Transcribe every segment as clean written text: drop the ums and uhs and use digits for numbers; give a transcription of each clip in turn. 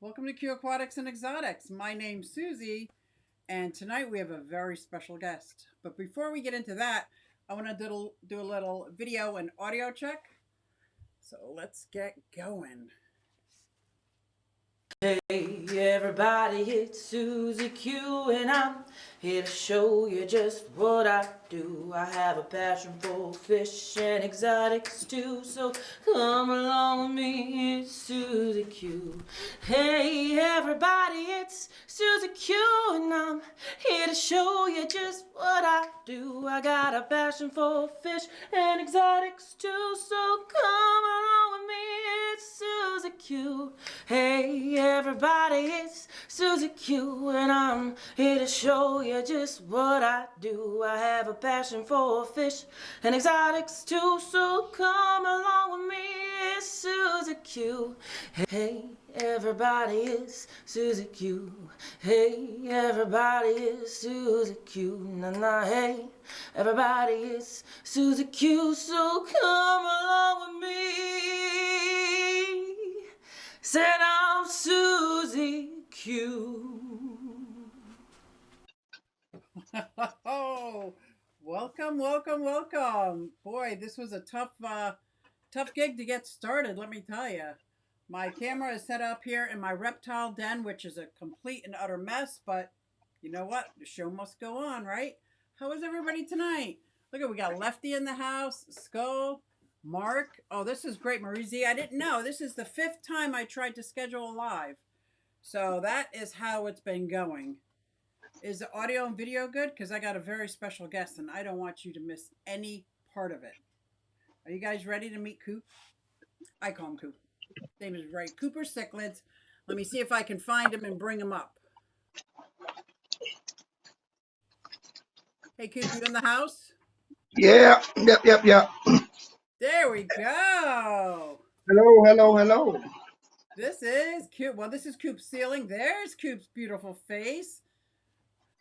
Welcome to Q Aquatics and Exotics. My name's Suzy, and tonight we have a very special guest. But before we get into that, I want to do a little video and audio check. So let's get going. Hey everybody, it's Suzy Q and I'm here to show you just what I do. I have a passion for fish and exotics too, so come along with me, it's Suzy Q. Hey everybody, it's Suzy Q and I'm here to show you just what I do. I got a passion for fish and exotics too, so come along with me, it's Suzy Q. Hey everybody, it's Suzy Q and I'm here to show you just what I do. I have a passion for fish and exotics too, so come along with me, it's Suzy Q. Hey everybody, it's Suzy Q. Hey everybody, it's Suzy Q. Nah, hey everybody, it's Suzy Q, so come along with me. Said I'm Suzy Q. Oh, welcome. Boy, this was a tough gig to get started, let me tell you. My camera is set up here in my reptile den, which is a complete and utter mess, but you know what? The show must go on, right? How is everybody tonight? Look at, we got Lefty in the house, Skull, Mark. Oh, this is great, Marizi. I didn't know. This is the 5th time I tried to schedule a live. So that is how it's been going. Is the audio and video good? Because I got a very special guest and I don't want you to miss any part of it. Are you guys ready to meet Coop? I call him Coop. His name is right. Cooper Cichlids. Let me see if I can find him and bring him up. Hey, Coop, you in the house? Yeah, yep. There we go. Hello. This is Coop. Well, this is Coop's ceiling. There's Coop's beautiful face.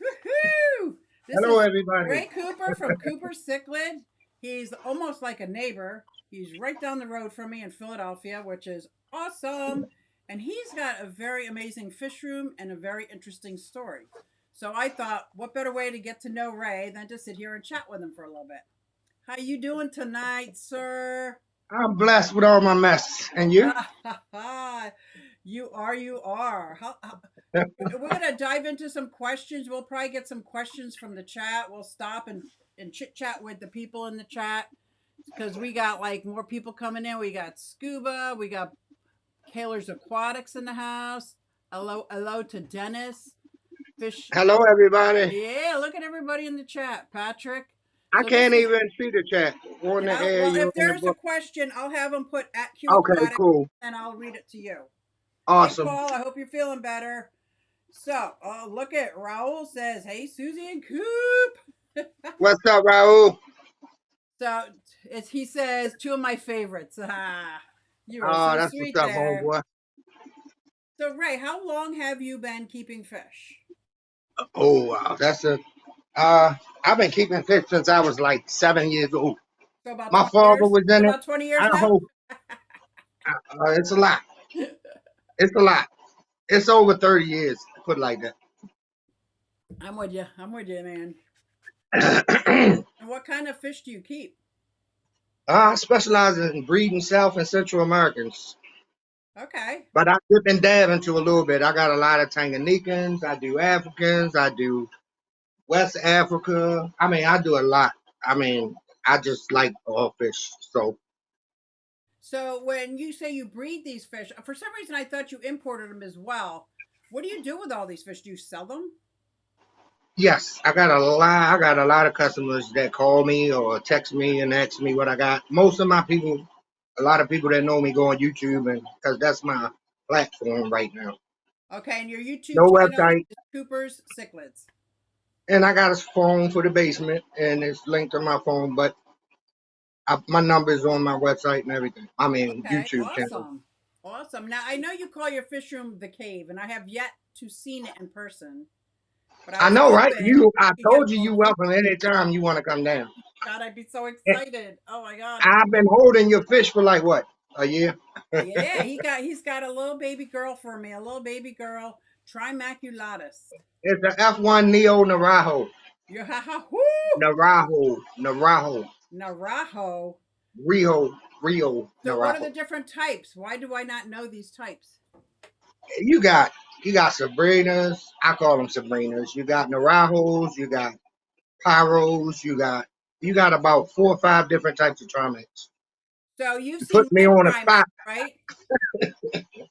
Woohoo! Hello, everybody. Ray Cooper from Cooper Cichlid. He's almost like a neighbor. He's right down the road from me in Philadelphia, which is awesome. And he's got a very amazing fish room and a very interesting story. So I thought, what better way to get to know Ray than to sit here and chat with him for a little bit. How you doing tonight, sir? I'm blessed with all my mess. And you? You are. We're going to dive into some questions. We'll probably get some questions from the chat. We'll stop and chit chat with the people in the chat because we got like more people coming in. We got Scuba. We got Leopard Aquatics in the house. Hello to Dennis. Fish. Hello, everybody. Yeah, look at everybody in the chat. Patrick. I can't even see the chat. On the air, well, if there's a question, I'll have them put at Q Okay, Aquatics, cool. and I'll read it to you. Awesome. Hey, Paul, I hope you're feeling better. So, look at Raul says, hey, Suzy and Coop. What's up, Raul? So, he says, 2 of my favorites. You are so that's sweet what's up, there. homeboy. So, Ray, how long have you been keeping fish? Oh, wow. I've been keeping fish since I was like 7 years old. So about My father years? was in about 20 years I now? hope. It's a lot. It's a lot. It's over 30 years, put it like that. I'm with you, man. And what kind of fish do you keep? I specialize in breeding South and Central Americans. Okay. But I dip and dab into a little bit. I got a lot of Tanganyikans. I do Africans. I do West Africa. I do a lot. I just like all fish. So when you say you breed these fish, for some reason I thought you imported them as well. What do you do with all these fish? Do you sell them? Yes, I got a lot of customers that call me or text me and ask me what I got. Most of my people, a lot of people that know me go on YouTube, and because that's my platform right now. Okay, and your YouTube No channel website. is Cooper's Cichlids. And I got a phone for the basement, and it's linked to my phone, but my number is on my website and everything. Okay, YouTube channel. Awesome. Now I know you call your fish room the cave, and I have yet to seen it in person. But I know, right? I told you welcome anytime you want to come down. God, I'd be so excited. Oh my God. I've been holding your fish for like what? a year. Yeah, he's got a little baby girl for me, a little baby girl, Trimaculatus. It's the F1 Neo Narajo. You ha ha whoo! Narajo, Narajo. Rio, So what are the Narajo. different types? Why do I not know these types? You got Sabrinas. I call them Sabrinas. You got Narajos. You got Pyros. You got about 4 or 5 different types of Trimax. So you've You put seen me my on the Trimac, spot. right?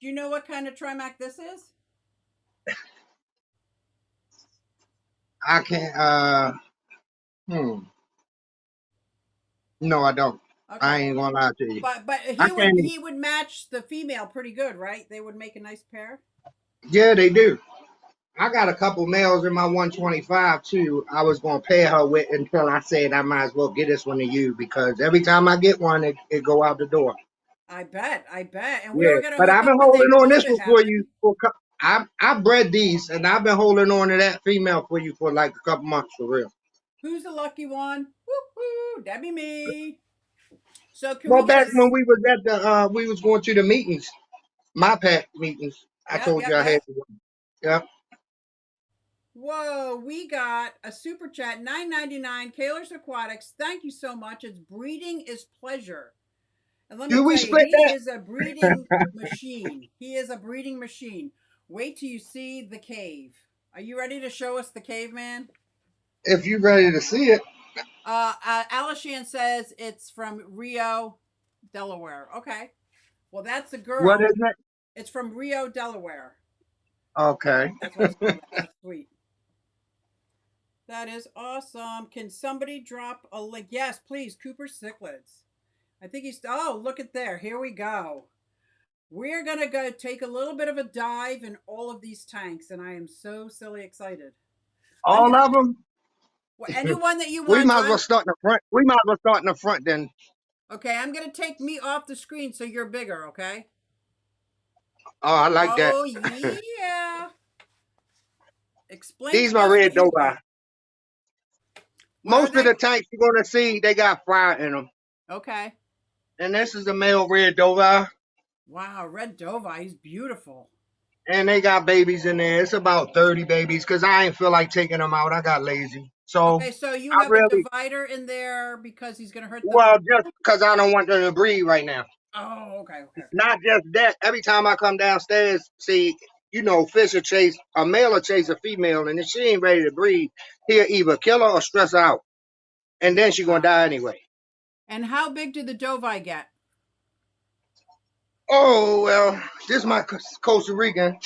Do you know what kind of Trimac this is? I can't. Hmm. No, I don't. I Okay. ain't gonna lie to you. But I can't. he would match the female pretty good, right? They would make a nice pair. Yeah, they do. I got a couple males in my 125 too. I was gonna pair her with until I said I might as well get this one to you because every time I get one, it go out the door. I bet. And we Yeah, were gonna but hook I've up been when holding that on this COVID one for you. happened. I bred these, and I've been holding on to that female for you for like a couple months for real. Who's the lucky one? Woo-hoo, that'd be me. So can we Well, get back a? when we was at the we was going to the meetings, my pack meetings. I Yep, told yep, you I had yep. one. Yeah. Whoa, we got a super chat, 9.99. Kaler's Aquatics. Thank you so much. It's breeding is pleasure. And let me Do we tell you, split he that? is a breeding machine. He is a breeding machine. Wait till you see the cave. Are you ready to show us the cave, man? If you ready to see it, Alishan says it's from Rio, Delaware. Okay. Well, that's the what is girl. it? It's from Rio, Delaware. Okay. That's why it's called that. That's sweet. That is awesome. Can somebody drop a link? Yes, please. Cooper Cichlids. I think he's. Oh, look at there. Here we go. We're going to go take a little bit of a dive in all of these tanks, and I am so silly excited. I'm All of them. anyone that you We want. So might as well start in the front. We might as well start in the front then. okay, I'm going to take me off the screen so you're bigger, okay? Oh, I like that. Oh, yeah. Explain These to my us red what you dovi. got. What are Most of they? the tanks you're gonna see, they got fire in them. Okay. And this is a male red dovi, Wow, red Dovi. He's beautiful. and they got babies in there. It's about 30 babies because I ain't feel like taking them out. I got lazy. So Okay, so you I have a really, divider in there because he's going to hurt the. well, just because I don't want them to breed right now. Oh, okay, okay, okay. Not just that. Every time I come downstairs, see, fish will chase a male or chase a female, and if she ain't ready to breed, he'll either kill her or stress her out, and then she gonna Wow. die anyway. And how big did the Dovi get? Oh well, this is my Costa Rican,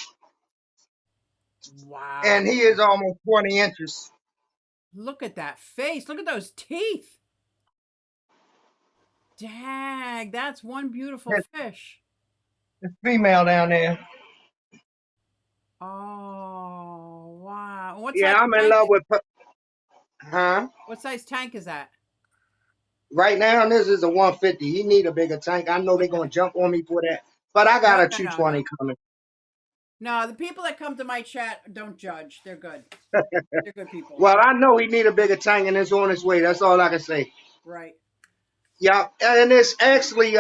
Wow. and he is almost 20 inches. Look at that face. Look at those teeth. Dang, that's one beautiful His, fish. his female down there. Oh, wow. What size Yeah, I'm in tank? love with. Huh? What size tank is that? Right now, this is a 150. He need a bigger tank. I know they're gonna Okay. jump on me for that, but I got No, a no, no, no. 220 coming. No, the people that come to my chat don't judge. They're good. They're good people. Well, I know he need a bigger tank, and it's on its way. That's all I can say. Right. Yeah, and there's actually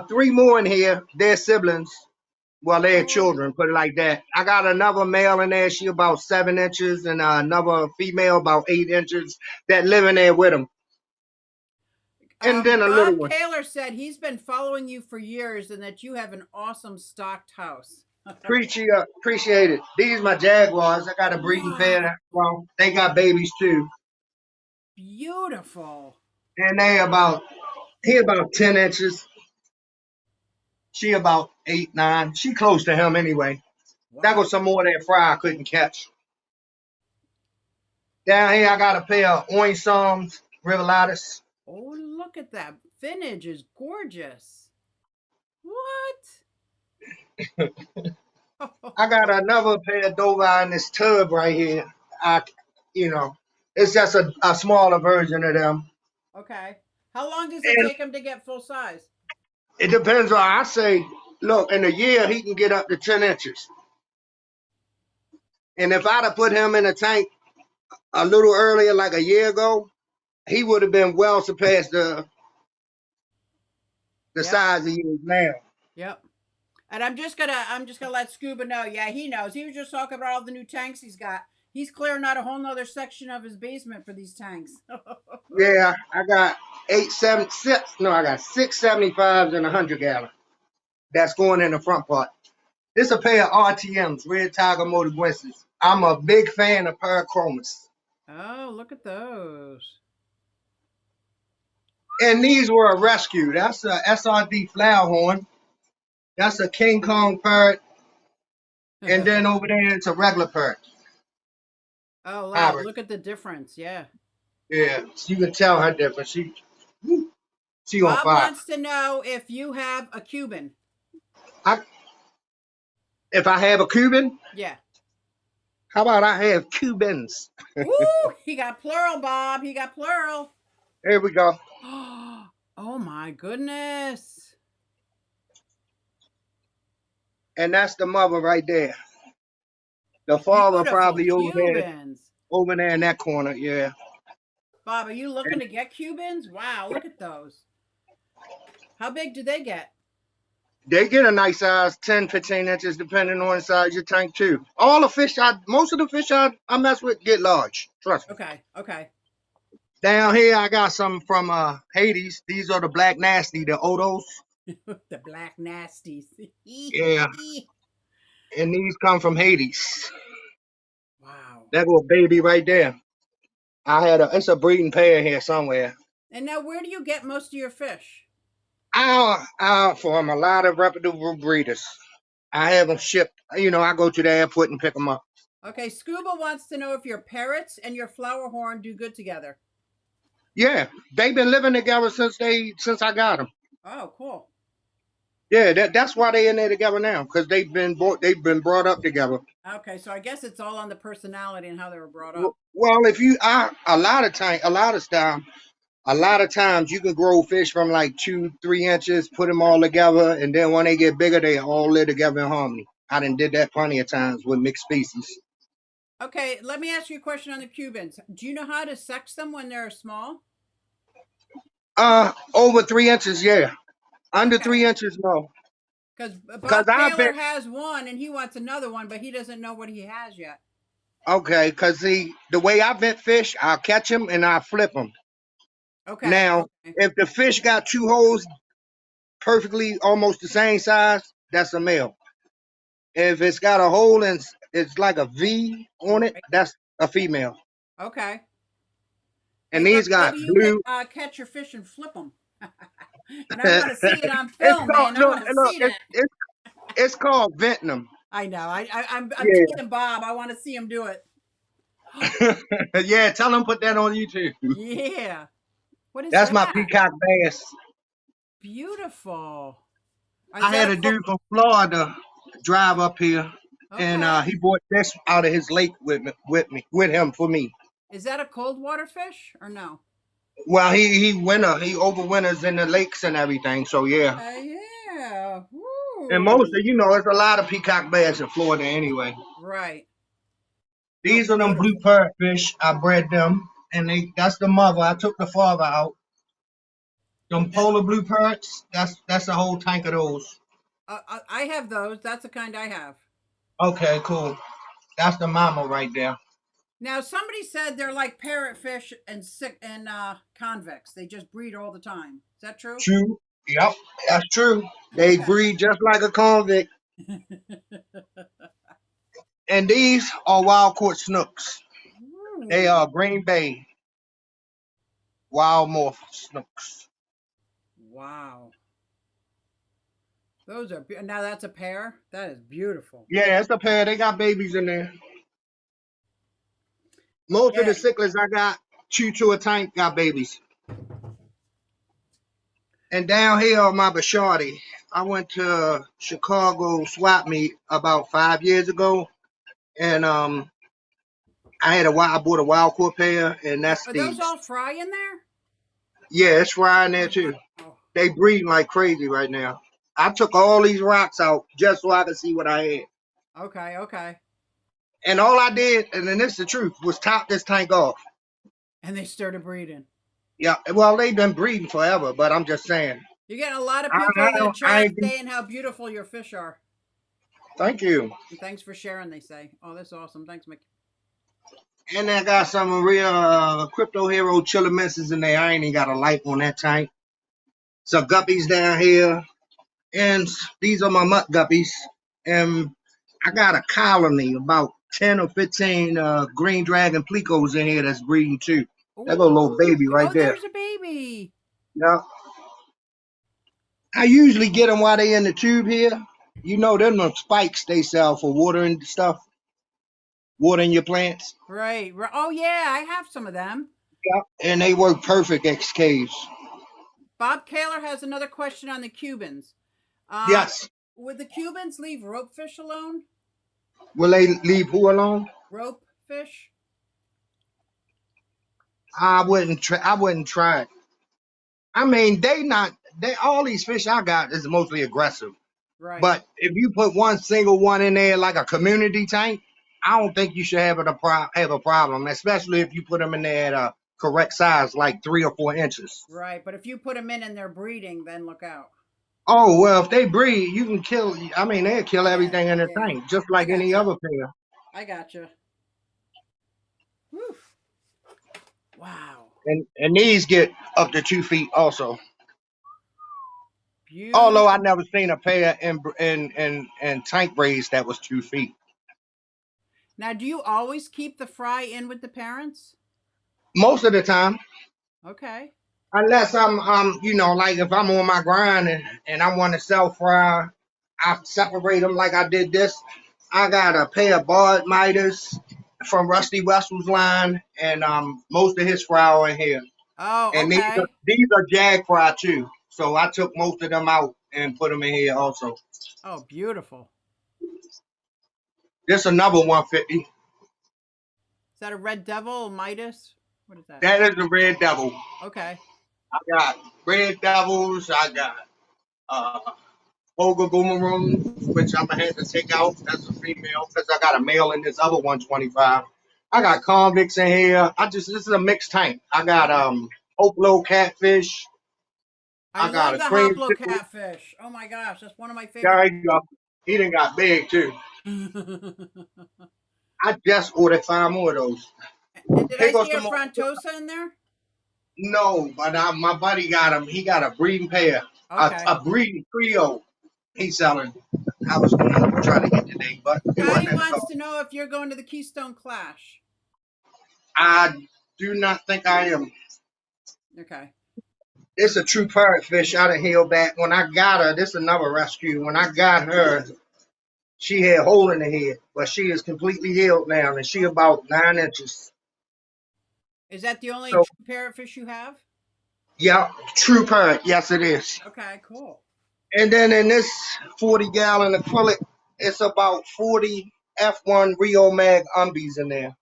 3 more in here. They're siblings. Well, they're Oh, children, put it like that. I got another male in there. She about 7 inches, and another female about 8 inches that live in there with them. And then a little Bob one. Kaler said he's been following you for years and that you have an awesome stocked house. Appreciate it. These my Jaguars. I got a breeding Wow. pair. Well, they got babies too, Beautiful. and he about 10 inches. She about 8, 9. She close to him anyway. That Wow. was some more that fry I couldn't catch. Down here, I got a pair of Oinsums, Rivelatus. Oh, look at that. Vintage is gorgeous. What? I got another pair of Dovi in this tub right here. I, you know, it's just a smaller version of them. Okay. How long does it And take him to get full size? it depends on, I say, look, in a year, he can get up to 10 inches. And if I'd have put him in a tank a little earlier, like a year ago, he would have been well surpassed the Yep. size he is now. Yep. And I'm just gonna let Scuba know. Yeah, he knows. He was just talking about all the new tanks he's got. He's clearing out a whole nother section of his basement for these tanks. Yeah, I got 876. No, I got 675s and 100 gallon. That's going in the front part. This a pair of RTMs, Red Tiger Motor Guences. I'm a big fan of Parachromas. Oh, look at those. And these were a rescue. That's a SRD flower horn. That's a King Kong parrot. And then over there, it's a regular parrot. Oh wow, Hybrid. look at the difference. Yeah. Yeah, so you can tell her different. She on Bob fire. wants to know if you have a Cuban. I, if I have a Cuban, Yeah. how about I have Cubans? Ooh, he got plural, Bob. He got plural. Here we go. Oh my goodness. And that's the mother right there. The father Beautiful probably Cubans. over there in that corner. Yeah. Bob, are you looking to get Cubans? Wow, look at those. How big do they get? They get a nice size, 10, 15 inches, depending on the size of your tank, too. Most of the fish I mess with get large. Trust me. Okay, okay. Down here, I got some from Hades. These are the black nasty, the Odos. The black nasties. Yeah. And these come from Hades. Wow. That little baby right there. It's a breeding pair here somewhere. And now, where do you get most of your fish? From a lot of reputable breeders. I have them shipped. I go to the airport and pick them up. Okay, Scuba wants to know if your parrots and your flower horn do good together. Yeah, they've been living together since I got them. Oh, cool. Yeah, that's why they in there together now, because they've been brought up together. Okay, so I guess it's all on the personality and how they were brought up. Well, if you a lot of times you can grow fish from like 2-3 inches, put them all together, and then when they get bigger, they all live together in harmony. I done did that plenty of times with mixed species. Okay, let me ask you a question on the Cubans. Do you know how to sex them when they're small? Over 3 inches, yeah. Under Okay. 3 inches, no. Because Cause Bob Taylor has one and he wants another one, but he doesn't know what he has yet. Okay, cause the way I vent fish, I'll catch them and I'll flip them. Okay. Now, Okay. if the fish got two holes perfectly almost the same size, that's a male. If it's got a hole and it's like a V on it, Right. that's a female. Okay. Hey, And look, these got maybe you blue. could catch your fish and flip them. And I want to see it on It's film, called man. I want to see that. it's called venting them. I know. I'm Yeah. teasing Bob. I want to see him do it. Yeah, tell them put that on YouTube. Yeah. What is That's that? my peacock bass. Beautiful. I had a dude from Florida drive up here, and Okay. he bought this out of his lake with him for me. Is that a cold water fish or no? Well, he overwinters in the lakes and everything. So yeah, Yeah. and Woo. it's a lot of peacock bass in Florida anyway. Right. No, These are them blue beautiful. parrotfish. I bred them, and that's the mother. I took the father out. Them That, polar blue parrots. That's a whole tank of those. I have those. That's the kind I have. Okay, cool. That's the mama right there. Now, somebody said they're like parrotfish and convicts. They just breed all the time. Is that true? True. Yep, that's true. They Okay. breed just like a convict. And these are wild caught snooks. They are Green Bay wild morph snooks. Wow. Those are now that's a pair. That is beautiful. Yeah, it's a pair. They got babies in there. Most of the Yeah. cichlids I got chew to a tank got babies. And down here on my Bashardi, I went to Chicago swap meet about 5 years ago, and I bought a wild caught pair, and that's Are those these. all fry in there? Yeah, it's fry in there too. Oh. They breeding like crazy right now. I took all these rocks out just so I could see what I had. Okay. Okay. And all I did, and then this is the truth, was top this tank off. And they started breeding. Yeah, well, they've been breeding forever, but I'm just saying, You're getting a lot of I, people I in the don't. I chat ain't do, saying how beautiful your fish are. thank you. And thanks for sharing, they say. Oh, that's awesome. Thanks, Mick. And I got some real crypto hero chillamensis in there. I ain't even got a light on that tank. Some guppies down here, and these are my mutt guppies. And I got a colony, about 10 or 15 green dragon plecos in here that's breeding too. That go little Ooh. baby right Oh, there. there's a baby. Yeah. I usually get them while they in the tube here. You know, them the spikes they sell for watering stuff, watering your plants. Right. Oh, yeah. I have some of them. Yeah. And they work perfect ex caves. Bob Kaler has another question on the Cubans. Uh, Yes. would the Cubans leave rope fish alone? Will they leave who alone? Rope fish? I wouldn't try. I wouldn't try it. I mean, they not. They all these fish I got is mostly aggressive. Right. But if you put one single one in there like a community tank, I don't think you should have a problem, especially if you put them in there at a correct size, like 3 or 4 inches. Right. But if you put them in and they're breeding, then look out. Oh well, if they breed, you can kill. I mean, they'll kill Yeah. everything in the Yeah. tank, just I like any gotcha. other pair. I gotcha. Whew. Wow. And these get up to 2 feet also. Although I Beautiful. never seen a pair in tank braids that was 2 feet. Now, do you always keep the fry in with the parents? Most of the time, Okay. unless like if I'm on my grind and I want to sell fry, I separate them like I did this. I got a pair of barred miters from Rusty Wessel's line, and most of his fry are in here. Oh, And okay. these are jag fry too. So I took most of them out and put them in here also. Oh, beautiful. This another 150. Is that a red devil, Midas? What is that? That is the red devil. Okay. I got red devils. I got uh Ogre Boomerang, which I'm gonna have to take out. That's a female because I got a male in this other 125. I got convicts in here. This is a mixed tank. I got Okay. Hoplo catfish. I I got love a the cream Hoplo chicken. catfish. Oh my gosh, that's one of my favorite. There you go. He done got big too. I just ordered 5 more of those. And did Here I goes see a some more. Frontosa in there? No, but my buddy got him. He got a breeding pair, Okay. a breeding trio. He's selling. I was trying to get today, but it Patty wasn't at the wants car. to know if you're going to the Keystone Clash. I do not think I am. Okay. It's a true parrotfish out of Hillback. When I got her, this is another rescue. When I got her, she had a hole in the head, but she is completely healed now, and she Oh, about 9 inches. is that the only So, true parrotfish you have? yeah, true parrot. Yes, it is. Okay, cool. And then in this 40-gallon acrylic, it's about 40 F1 Rio Mag umbies in there.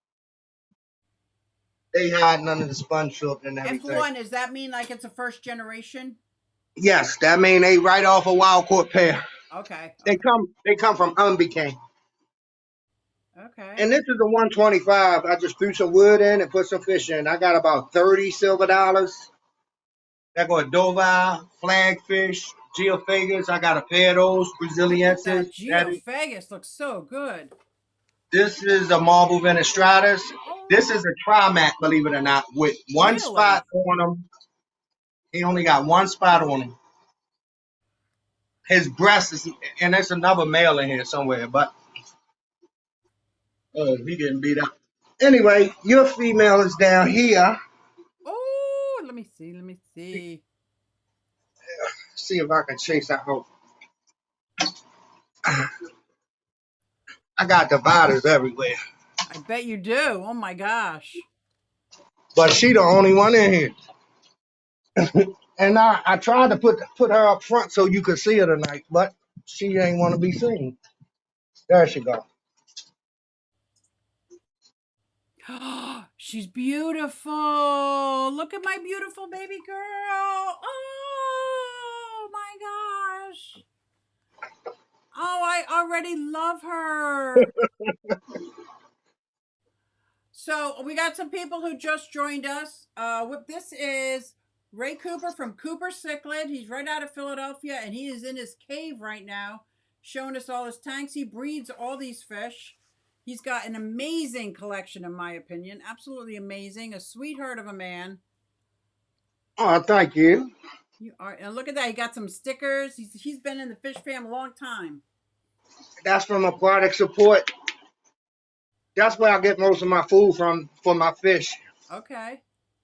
They hide none of the sponge filter and everything. F1, does that mean like it's a first generation? Yes, that mean they right off a wild caught pair. Okay, They okay, come from Umbi King. okay. And this is a 125. I just threw some wood in and put some fish in. I got about 30 silver dollars. That go Dovi, flagfish, geophagus. I got a pair of those, Look at Brazilienses. that. Geophagus looks so good. This is a marble venestratus. This is Oh, a trimac, believe it or not, with one spot really? on him. He only got one spot on him. His breast is, and there's another male in here somewhere, but oh, he getting beat up. Anyway, your female is down here. Oh, let me see. Let me see. See if I can chase that out. I got dividers everywhere, I bet you do. Oh my gosh. but she the only one in here. And I tried to put her up front so you could see her tonight, but she ain't want to be seen. There she go. She's beautiful. Look at my beautiful baby girl. Oh my gosh. Oh, I already love her. So we got some people who just joined us. This is Ray Cooper from Cooper Cichlid. He's right out of Philadelphia, and he is in his cave right now, showing us all his tanks. He breeds all these fish. He's got an amazing collection, in my opinion. Absolutely amazing. A sweetheart of a man. Oh, thank you. You are, and look at that. He got some stickers. He's been in the fish fam a long time. That's from Aquatic Support. That's where I get most of my food from for my fish. Okay.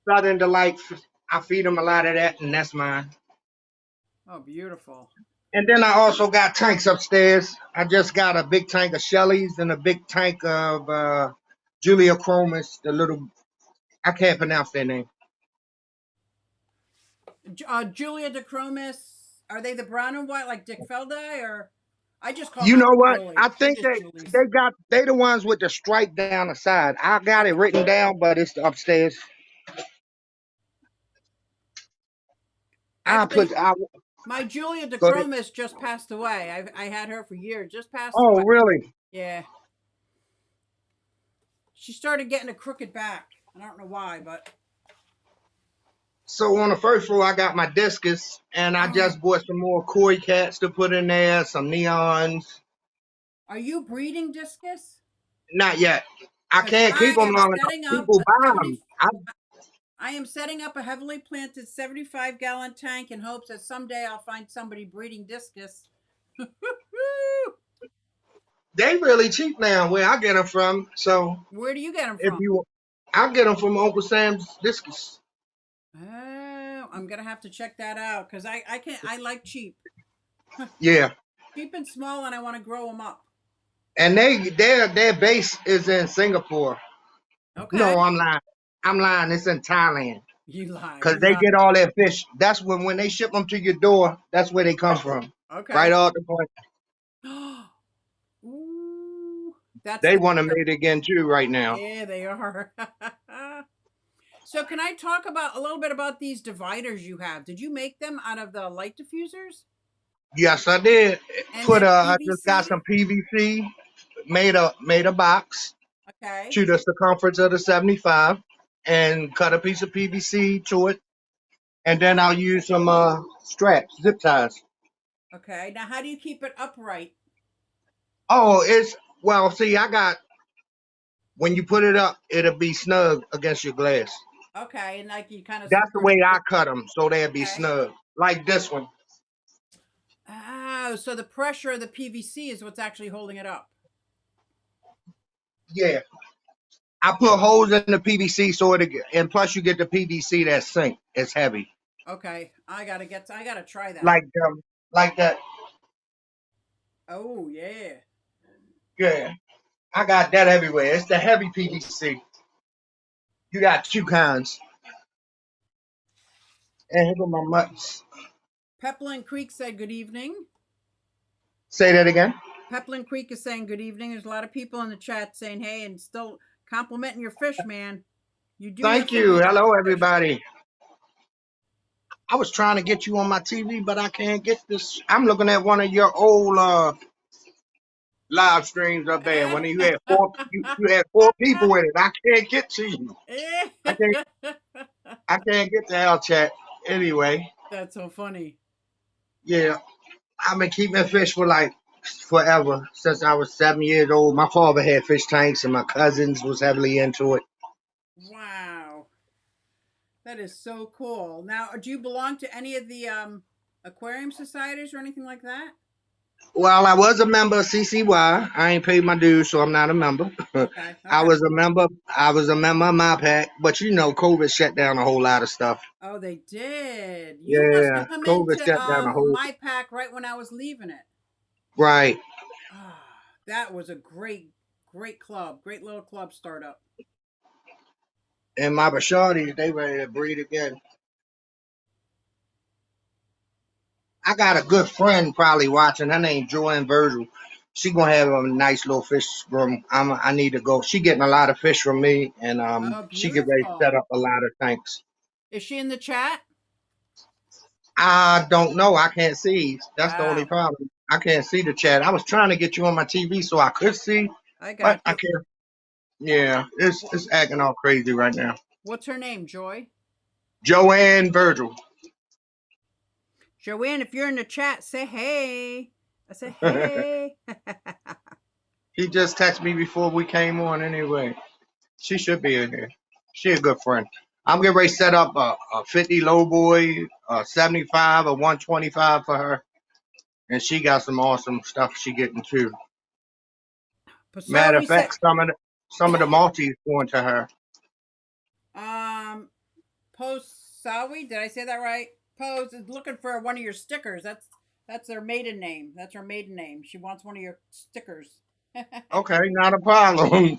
Southern Delight. I feed them a lot of that, and that's mine. Oh, beautiful. And then I also got tanks upstairs. I just got a big tank of Shelly's and a big tank of Julia Chromis, the little, I can't pronounce their name. Julia DeChromis. Are they the brown and white like Dick Felday, or I just call You them know what? Julie. I They're think just Julies. they the ones with the stripe down the side. I got it written down, but it's upstairs. I Actually, put I my Julia go ahead. DeChromis just passed away. I had her for years. Just passed Oh, away. really? Yeah. She started getting a crooked back. I don't know why, but So on the first floor, I got my discus, and I oh, just bought some more koi cats to put in there, some neons. are you breeding discus? Not yet. I Because can't keep I them am long enough. setting up People a buy 70. them. I am setting up a heavily planted 75-gallon tank in hopes that someday I'll find somebody breeding discus. They really cheap now where I get them from. So Where do you get them if from? you, I get them from Uncle Sam's Discus. Oh, I'm gonna have to check that out because I like cheap, Yeah, cheap and small, and I want to grow them up. and their base is in Singapore. Okay, No, I'm lying. I'm lying. It's in Thailand you lie, because you they lie. get all their fish. That's when they ship them to your door. That's where they come from. Right Okay. off the point. Ooh, that's They the want to trip. make it again too right now. Yeah, they are. So, can I talk about a little bit about these dividers you have? Did you make them out of the light diffusers Yes, I did. and then I just got PVC? some PVC, made a box Okay, to the circumference of the 75, and cut a piece of PVC to it, and then I'll use some straps, zip ties. okay. Now, how do you keep it upright? Oh, it's well. See, I got when you put it up, it'll be snug against your glass. Okay, and like you kind of That's the support way it. I cut them, so they'll be Okay. snug, like this one. Oh, so the pressure of the PVC is what's actually holding it up. Yeah, I put holes in the PVC so and plus you get the PVC that sink. It's heavy, Okay, I gotta try that. like like that. Oh yeah. Yeah, I got that everywhere. It's the heavy PVC. You got two kinds. And here go my mutts. Peplin Creek said good evening. Say that again. Peplin Creek is saying good evening. There's a lot of people in the chat saying hey and still complimenting your fish, man. You do have Thank some you. amazing Hello, fish. everybody. I was trying to get you on my TV, but I can't get this. I'm looking at one of your old live streams up there when you had four people with it. I can't get to you. I can't I can't get the L chat. Anyway, That's so funny. yeah. I've been keeping fish for like forever since I was 7 years old. My father had fish tanks, and my cousins was heavily into it. Wow. That is so cool. Now, do you belong to any of the aquarium societies or anything like that? Well, I was a member of CCY. I ain't paid my dues, so I'm not a member. Okay. I Okay. was a member. I was a member of MyPack, but you know, COVID shut down a whole lot of stuff. Oh, they did. You must Yeah, have come COVID into shut down a whole. my pack right when I was leaving it. Right. Ah, that was a great club, great little club startup. And my Bashardis, they ready to breed again. I got a good friend probably watching. Her name Joanne Virgil. She gonna have a nice little fish room. I need to go. She getting a lot of fish from me, and Oh, she get ready to set beautiful. up a lot of tanks. Is she in the chat? I don't know. I can't see. That's the only Wow. problem. I can't see the chat. I was trying to get you on my TV so I could see, I but got I you. can't. Yeah, it's acting all crazy right now. What's her name? Joy? Joanne Virgil. Joanne, if you're in the chat, say hey. I said hey. She just texted me before we came on anyway. She should be in here. She a good friend. I'm getting ready to set up a 50 low boy, a 75, a 125 for her. And she got some awesome stuff she getting too. Matter Pasawi of said, fact, some of the multis going to her. um, Posawi, did I say that right? Pose is looking for one of your stickers. That's their maiden name. That's her maiden name. She wants one of your stickers. Okay, not a problem.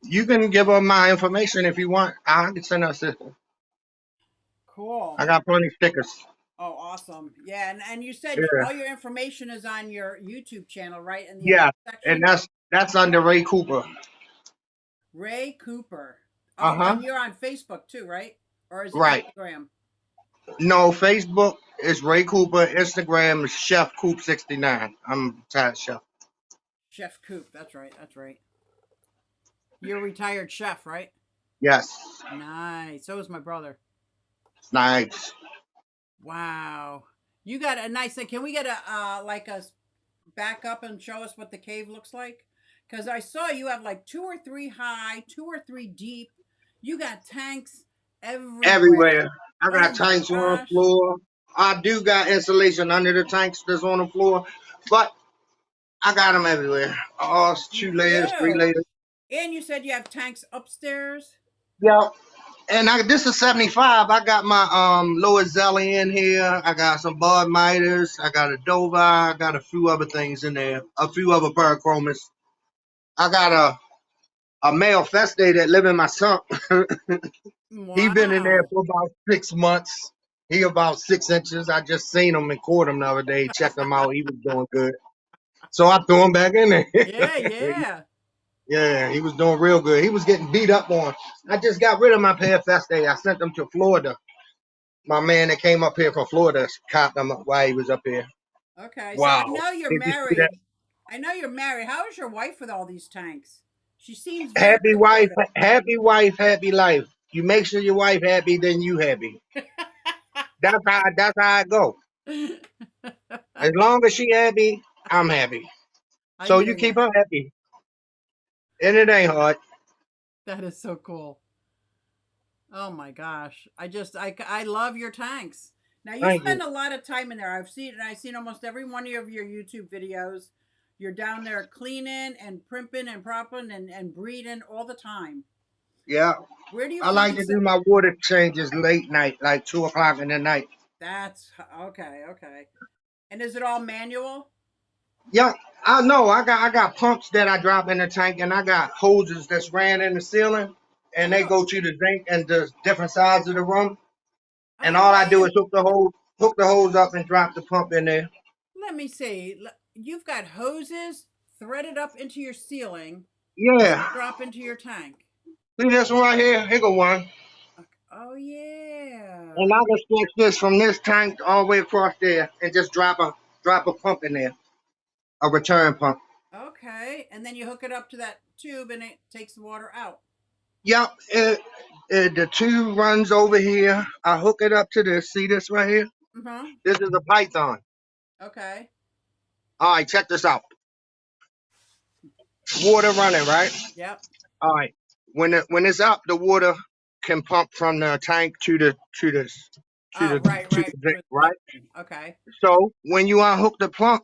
You can give her my information if you want. I can send her a sister. Cool. I got plenty of stickers. Oh, awesome. Yeah, and you said Yeah. all your information is on your YouTube channel, right? In the Yeah. event And section. that's under Ray Cooper. Ray Cooper. Oh, Uh-huh. and you're on Facebook too, right? Or is it Right. Instagram? No, Facebook is Ray Cooper. Instagram is Chef Coop 69. I'm tired chef. Chef Coop. That's right. That's right. You're a retired chef, right? Yes. Nice. So is my brother. Nice. Wow. You got a nice thing. Can we get a like a back up and show us what the cave looks like? Because I saw you have like 2 or 3 high, 2 or 3 deep. You got tanks everywhere. Everywhere. I Oh got my tanks on the gosh. floor. I do got insulation under the tanks that's on the floor, but I got them everywhere. All You 2 layers, 3 layers. And you said you have tanks upstairs. Yep. And this is 75. I got my Lois Zelly in here. I got some Bud Miters. I got a Dover. I got a few other things in there. A few other parachromas. I got a male feste that live in my sump. He been in there Wow. for about 6 months. He about 6 inches. I just seen him and caught him the other day. Checked him out. He was doing good. So I threw him back in Yeah, there. yeah. Yeah, he was doing real good. He was getting beat up on. I just got rid of my pair feste. I sent them to Florida. My man that came up here from Florida caught them up while he was up here. Okay. So I Wow. know you're Did you see that? married. I know you're married. How is your wife with all these tanks? She seems very Happy wife, supportive. happy life. You make sure your wife happy, then you happy. That's how I go. As long as she happy, I'm happy. I So hear you you. keep her happy. And it ain't hard. That is so cool. Oh my gosh. I love your tanks. Now you Thank spend you. a lot of time in there. I've seen almost every one of your YouTube videos. You're down there cleaning and primping and propping and breeding all the time. Yeah. Where do you I like find to do my water changes late night, like 2 o'clock in the night. that's okay, okay. And is it all manual? Yeah, I know. I got pumps that I drop in the tank, and I got hoses that's ran in the ceiling, and they Oh, go to the zinc and the different sides of the room. And oh all I do man. is hook the hose up, and drop the pump in there. Let me see. You've got hoses threaded up into your ceiling that Yeah. drop into your tank. See this one right here? Here go one. Okay. Oh yeah. And I can stretch this from this tank all the way across there, and just drop a pump in there, a return pump. Okay. And then you hook it up to that tube and it takes the water out. Yep. The tube runs over here. I hook it up to this. See this right here? Mm-hmm. This is a Python. Okay. All right, check this out. Water running, right? Yep. All right. When it's up, the water can pump from the tank Oh, right, to right. the zinc, For the right? suction. Okay. So when you unhook the pump,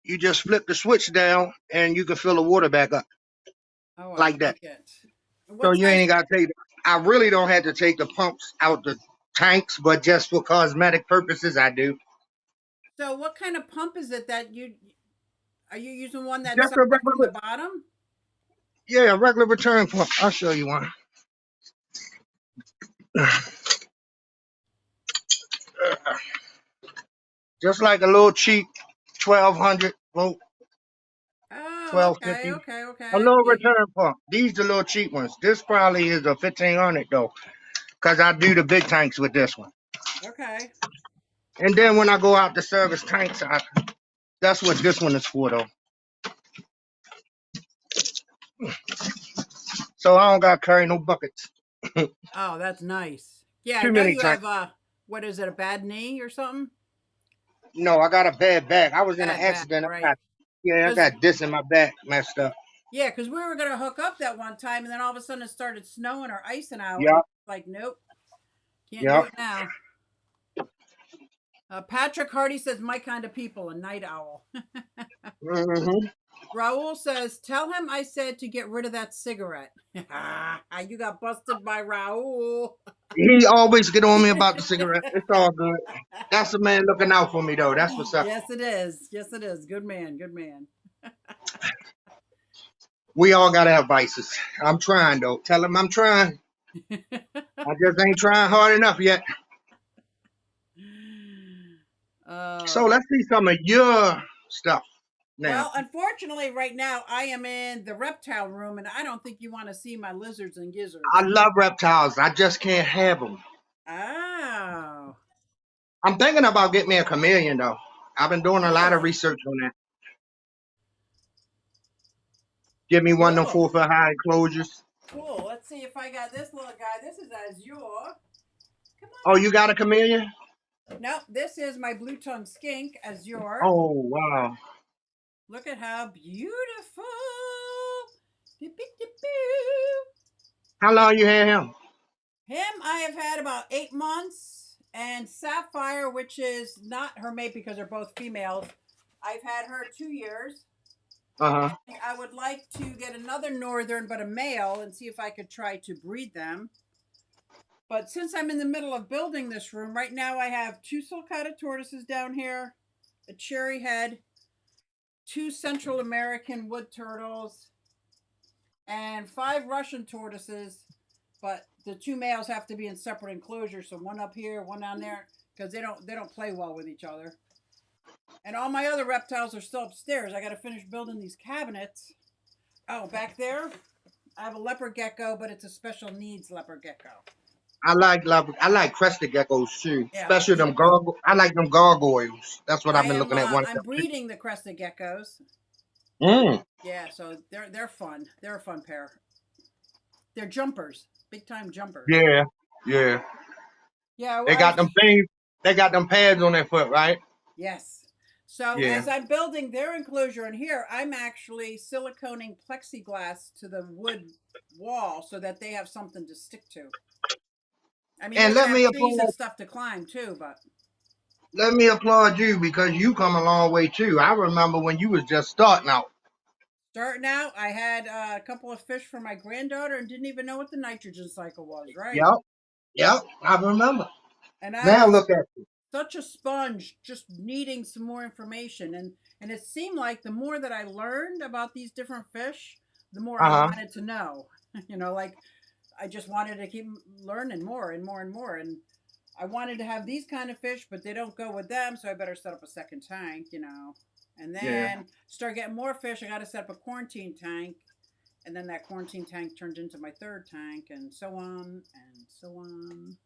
you just flip the switch down, and you can fill the water back up Oh, I like that. like it. So What you size? ain't got to take. I really don't have to take the pumps out the tanks, but just for cosmetic purposes, I do. So, what kind of pump is it that you are you using one that Just sucks a up from the regular, bottom? yeah, a regular return pump. I'll show you one. Just like a little cheap 1200 volt, Oh, okay, 1250. okay, A okay. little return pump. These the little cheap ones. This probably is a 1500 though, cause I do the big tanks with this one. Okay. And then when I go out to service tanks, that's what this one is for though. So I don't got to carry no buckets. Oh, that's nice. Yeah, I Too know many you times. have what is it, a bad knee or something? No, I got a bad back. I was in an Bad back, accident. right? I Because got this in my back messed up. yeah, because we were gonna hook up that one time, and then all of a sudden it started snowing or icing out, and Yep, like, nope, can't do yep. it now. Patrick Hardy says, "My kind of people, a night owl." Hmm. Raul says, "Tell him I said to get rid of that cigarette." You got busted by Raul. He always get on me about the cigarette. It's all good. That's the man looking out for me, though. That's what's up. Yes, it is. Yes, it is. Good man. Good man. We all gotta have vices. I'm trying though. Tell him I'm trying. I just ain't trying hard enough yet. So uh, let's see some of your stuff now. well, unfortunately, right now I am in the reptile room, and I don't think you want to see my lizards and I gizzards. love reptiles. I just can't have them. Oh, I'm thinking about getting me a chameleon though. I've been doing a lot of cool. research on that. Give me one of them Cool. 4 foot high enclosures. Cool. Let's see if I got this little guy. This is Azure. Come Oh, on you got a chameleon? up. Nope, this is my blue tongue skink, Azure. Oh wow. Look at how beautiful. How long you had him? Him, I have had about 8 months. And Sapphire, which is not her mate because they're both females, I've had her 2 years. Uh-huh. I would like to get another northern, but a male, and see if I could try to breed them. But since I'm in the middle of building this room, right now I have 2 sulcata tortoises down here, a cherry head, 2 Central American wood turtles, and 5 Russian tortoises. But the 2 males have to be in separate enclosures, so one up here, one down there, because they don't play well with each other. And all my other reptiles are still upstairs. I got to finish building these cabinets. Oh, back there, I have a leopard gecko, but it's a special needs leopard gecko. I like crested geckos too, Yeah, especially them gargoyle. I like them gargoyles. That's what I've been looking at. One of I'm them too. breeding the crested geckos. Mm. Yeah, so they're fun. They're a fun pair. They're jumpers, big time jumpers. Yeah, yeah. Yeah, They got them things. They got them pads on their foot, right? yes. So Yeah. as I'm building their enclosure in here, I'm actually siliconing plexiglass to the wood wall so that they have something to stick to. I mean, they're And gonna have trees and stuff to climb too, but let me applaud you because you come a long way too. I remember when you was just starting out. starting out, I had a couple of fish for my granddaughter and didn't even know what the nitrogen cycle was, right? Yep, yep. I remember. And I Now was look at you. such a sponge, just needing some more information, and it seemed like the more that I learned about these different fish, the more Uh I huh. wanted to know. Like I just wanted to keep learning more and more and more, and I wanted to have these kind of fish, but they don't go with them, so I better set up a second tank. And Yeah. then start getting more fish. I got to set up a quarantine tank, and then that quarantine tank turned into my third tank, and so on and so on.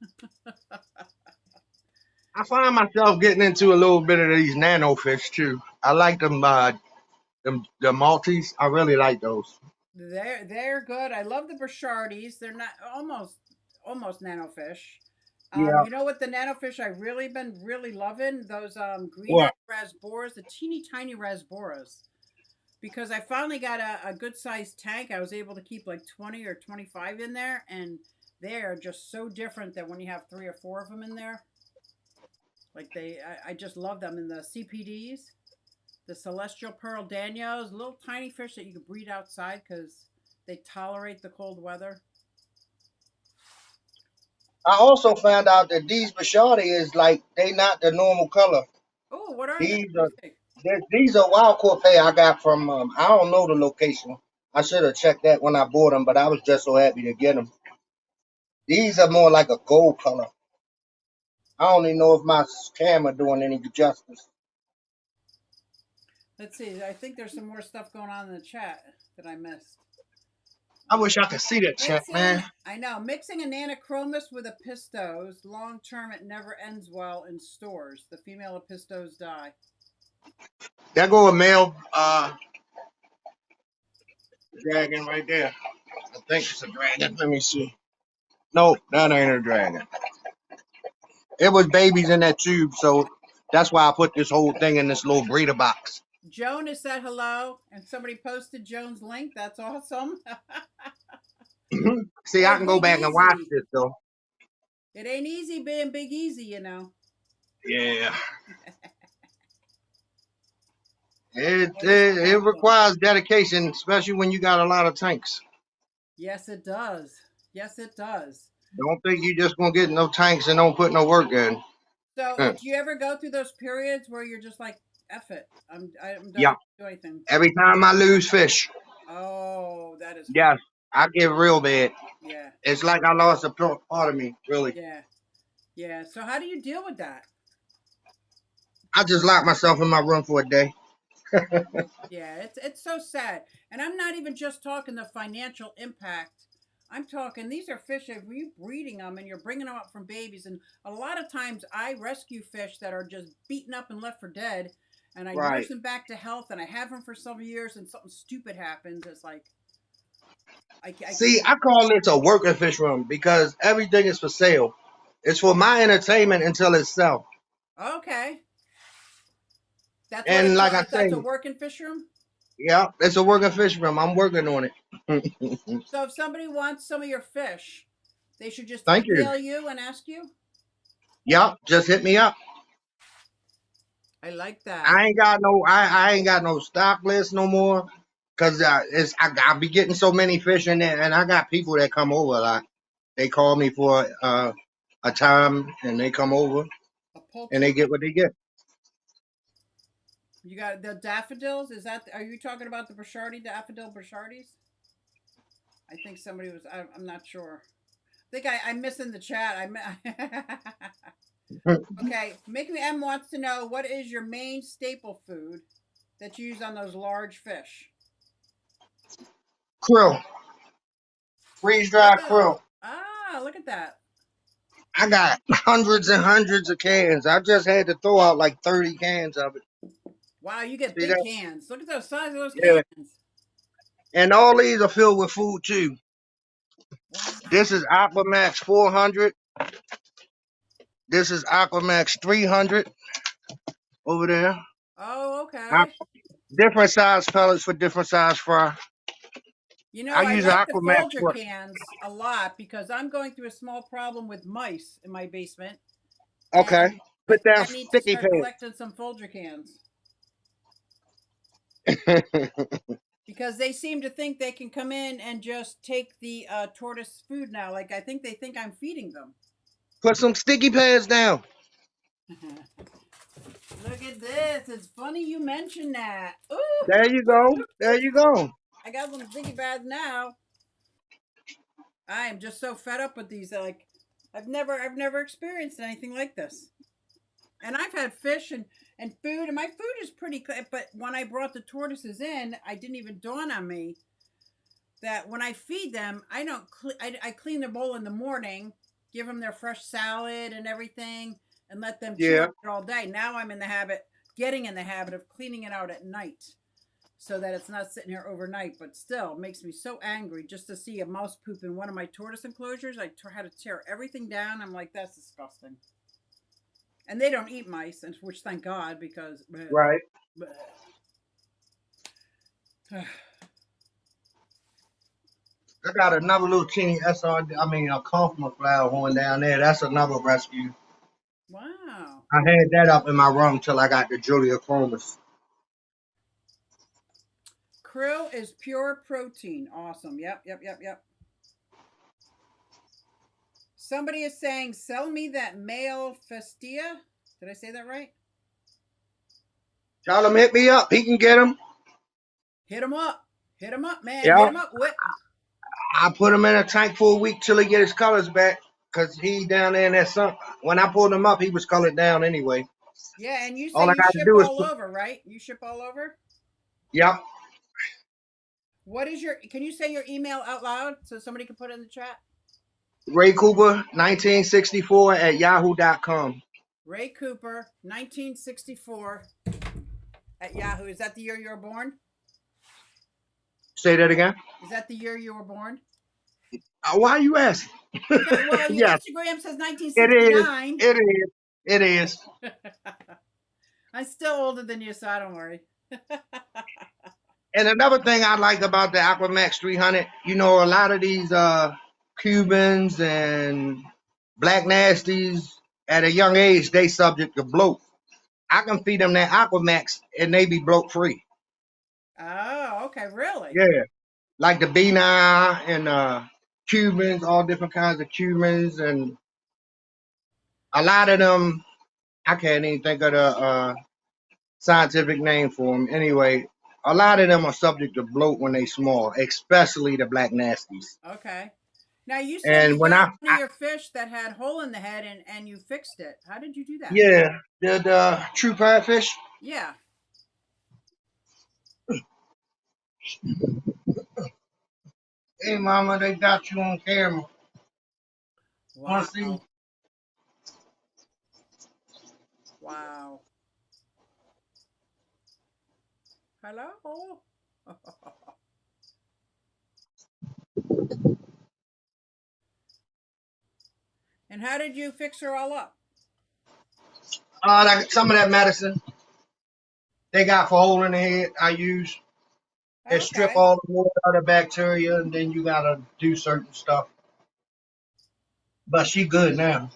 I find myself getting into a little bit of these nano fish too. I like them. Them the Maltese. I really like those. They're good. I love the Brashardis. They're not almost nanofish. Yeah. You know what the nanofish I really been really loving? Those green What? rasboras, the teeny tiny rasboras. Because I finally got a good sized tank. I was able to keep like 20 or 25 in there, and they are just so different than when you have 3 or 4 of them in there. Like I just love them. And the CPDs, the celestial pearl danios, little tiny fish that you can breed outside because they tolerate the cold weather. I also found out that these Bashardi is like they not the normal color. Oh, what are they? These Let me are see. these are wild Corpay I got from I don't know the location. I should have checked that when I bought them, but I was just so happy to get them. These are more like a gold color. I don't even know if my camera doing any justice. Let's see. I think there's some more stuff going on in the chat that I missed. I wish I could see that check, Mixing, man. I know, mixing a nanochromis with a pistos. Long term, it never ends well in stores. The female pistos die. There go a male dragon right there. I think it's a dragon. Let me see. Nope, that ain't a dragon. It was babies in that tube, so that's why I put this whole thing in this little breeder box. Joan has said hello, and somebody posted Joan's link. That's awesome. See, I Hey, can go Big back and watch Easy. this though. It ain't easy being Big Easy, you know. Yeah. Oh, this is It awesome. requires dedication, especially when you got a lot of tanks. Yes, it does. Yes, it does. Don't think you just gonna get no tanks and don't put no work in. So, Huh. do you ever go through those periods where you're just like, "F it, I'm done. I Yeah. can't do anything." Every time I lose fish, Oh, that is hard. yes, I get real bad. Yeah, It's like I lost a part of me, really. yeah, yeah. So, how do you deal with that? I just lock myself in my room for a day. Yeah, it's so sad. And I'm not even just talking the financial impact. I'm talking these are fish. If you're breeding them and you're bringing them up from babies, and a lot of times I rescue fish that are just beaten up and left for dead, and I nurse Right. them back to health, and I have them for several years, and something stupid happens. It's like I See, can't. I call this a working fish room because everything is for sale. It's for my entertainment until it's sell. Okay, that's what And it's like called. I That's a say, working fish room. yeah, it's a working fish room. I'm working on it. So if somebody wants some of your fish, they should just Thank you. email you and ask you. Yep, just hit me up. I like that. I ain't got no I ain't got no stock list no more because I be getting so many fish in there, and I got people that come over a lot. They call me for a time, and they come over A and poultry. they get what they get. You got the daffodils. Is that? Are you talking about the Brochardi daffodil Brochardies? I think somebody was. I'm not sure. I think I'm missing the chat. Okay. Make me M wants to know what is your main staple food that you use on those large fish. Krill, freeze dried Krill. krill. Ah, look at that. I got hundreds and hundreds of cans. I just had to throw out like 30 cans of it. Wow, you get See big that? cans. Look at the size of those Yeah. cans. And all these are filled with food too. This Wow. is Aquamax 400. This is Aquamax 300 over there. Oh, I, okay. different size pellets for different size fry. You I know, I use like the Aquamax Folger for, cans a lot because I'm going through a small problem with mice in my basement, okay. and Put down I need to sticky start collecting some Folger cans pads. because they seem to think they can come in and just take the tortoise food now. Like I think they think I'm feeding them. Put some sticky pads down. Look at this. It's funny you mentioned that. Ooh, There you go. There you go. I got some sticky pads now. I am just so fed up with these. Like I've never experienced anything like this. And I've had fish and food, and my food is pretty clean. But when I brought the tortoises in, I didn't even dawn on me that when I feed them, I don't. I clean their bowl in the morning, give them their fresh salad and everything, and let them chew Yeah. on it all day. Now I'm getting in the habit of cleaning it out at night, so that it's not sitting here overnight. But still, it makes me so angry just to see a mouse poop in one of my tortoise enclosures. Had to tear everything down. I'm like, that's disgusting. And they don't eat mice, and which thank God because. Bleh, Right. bleh. I got another little teeny a compliment flower horn down there. That's another rescue. Wow. I had that up in my room till I got the Julia Chromis. Krill is pure protein. Awesome. Yep, yep, yep, yep. Somebody is saying, sell me that male festia. Did I say that right? Tell him hit me up. He can get them. Hit him up. Hit him up, man. Hit Yeah. him up. What? I put him in a tank for a week till he get his colors back. Cause he down there in that sun. When I pulled him up, he was colored down anyway. Yeah, and you say All I you got to ship do is all put. over, right? You ship all over? Yep. What is can you say your email out loud so somebody can put it in the chat? Ray Cooper, 1964 at yahoo.com. Ray Cooper, 1964 at Yahoo. Is that the year you were born? Say that again. Is that the year you were born? Why are you asking? Because, well, your Yes, Instagram says it is. 1969. It is. It is. I'm still older than you, so don't worry. And another thing I like about the Aquamax 300, you know, a lot of these Cubans and black nasties at a young age, they subject to bloat. I can feed them that Aquamax and they be bloat free. Oh, okay, really? Yeah, like the B9 and Cubans, all different kinds of Cubans, and a lot of them. I can't even think of the scientific name for them. Anyway, a lot of them are subject to bloat when they small, especially the black nasties. Okay. Now you said you And when got one of your fish that had hole in the head and you fixed it. How did you do that? yeah, the true parrotfish. Yeah. Hey, mama, they got you on camera. Want to see? Wow. Wow. Hello. And how did you fix her all up? Like some of that medicine they got for hole in the head. I use it strip Okay. all the water out of the bacteria, and then you gotta do certain stuff. But she good now.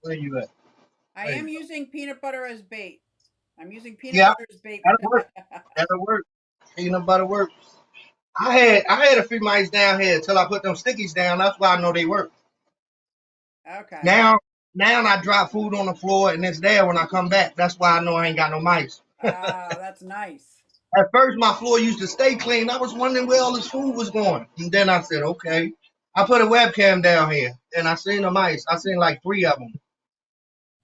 Where you at? I There am you go. using peanut butter as bait. I'm using peanut Yeah, butter as bait. that'll work. That'll work. Peanut butter works. I had a few mice down here until I put them stickies down. That's why I know they work. Okay. Now now I drop food on the floor and it's there when I come back. That's why I know I ain't got no mice. Oh, that's nice. At first my floor used to stay clean. I was wondering where all this food was going. And then I said, okay. I put a webcam down here and I seen the mice. I seen like three of them.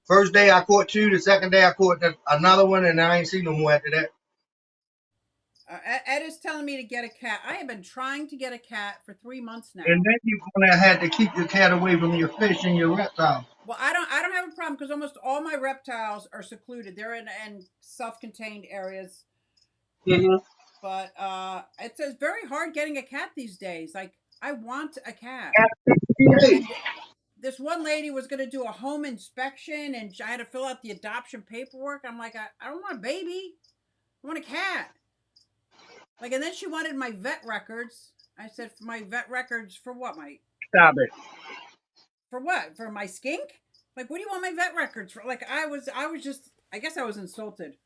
First day I caught two. The second day I caught another one, and I ain't seen no more after that. Ed is telling me to get a cat. I have been trying to get a cat for 3 months And now. then you're gonna have to keep your cat away from your fish and your reptiles. Well, I don't have a problem because almost all my reptiles are secluded. They're in self-contained areas. Mm-hmm. But it's very hard getting a cat these days. Like I want a cat. And this one lady was going to do a home inspection and I had to fill out the adoption paperwork. I'm like, I don't want a baby. I want a cat. Like, and then she wanted my vet records. I said, for my vet records for what? Stop it. For what? For my skink? Like, what do you want my vet records for? Like, I was just, I guess I was insulted.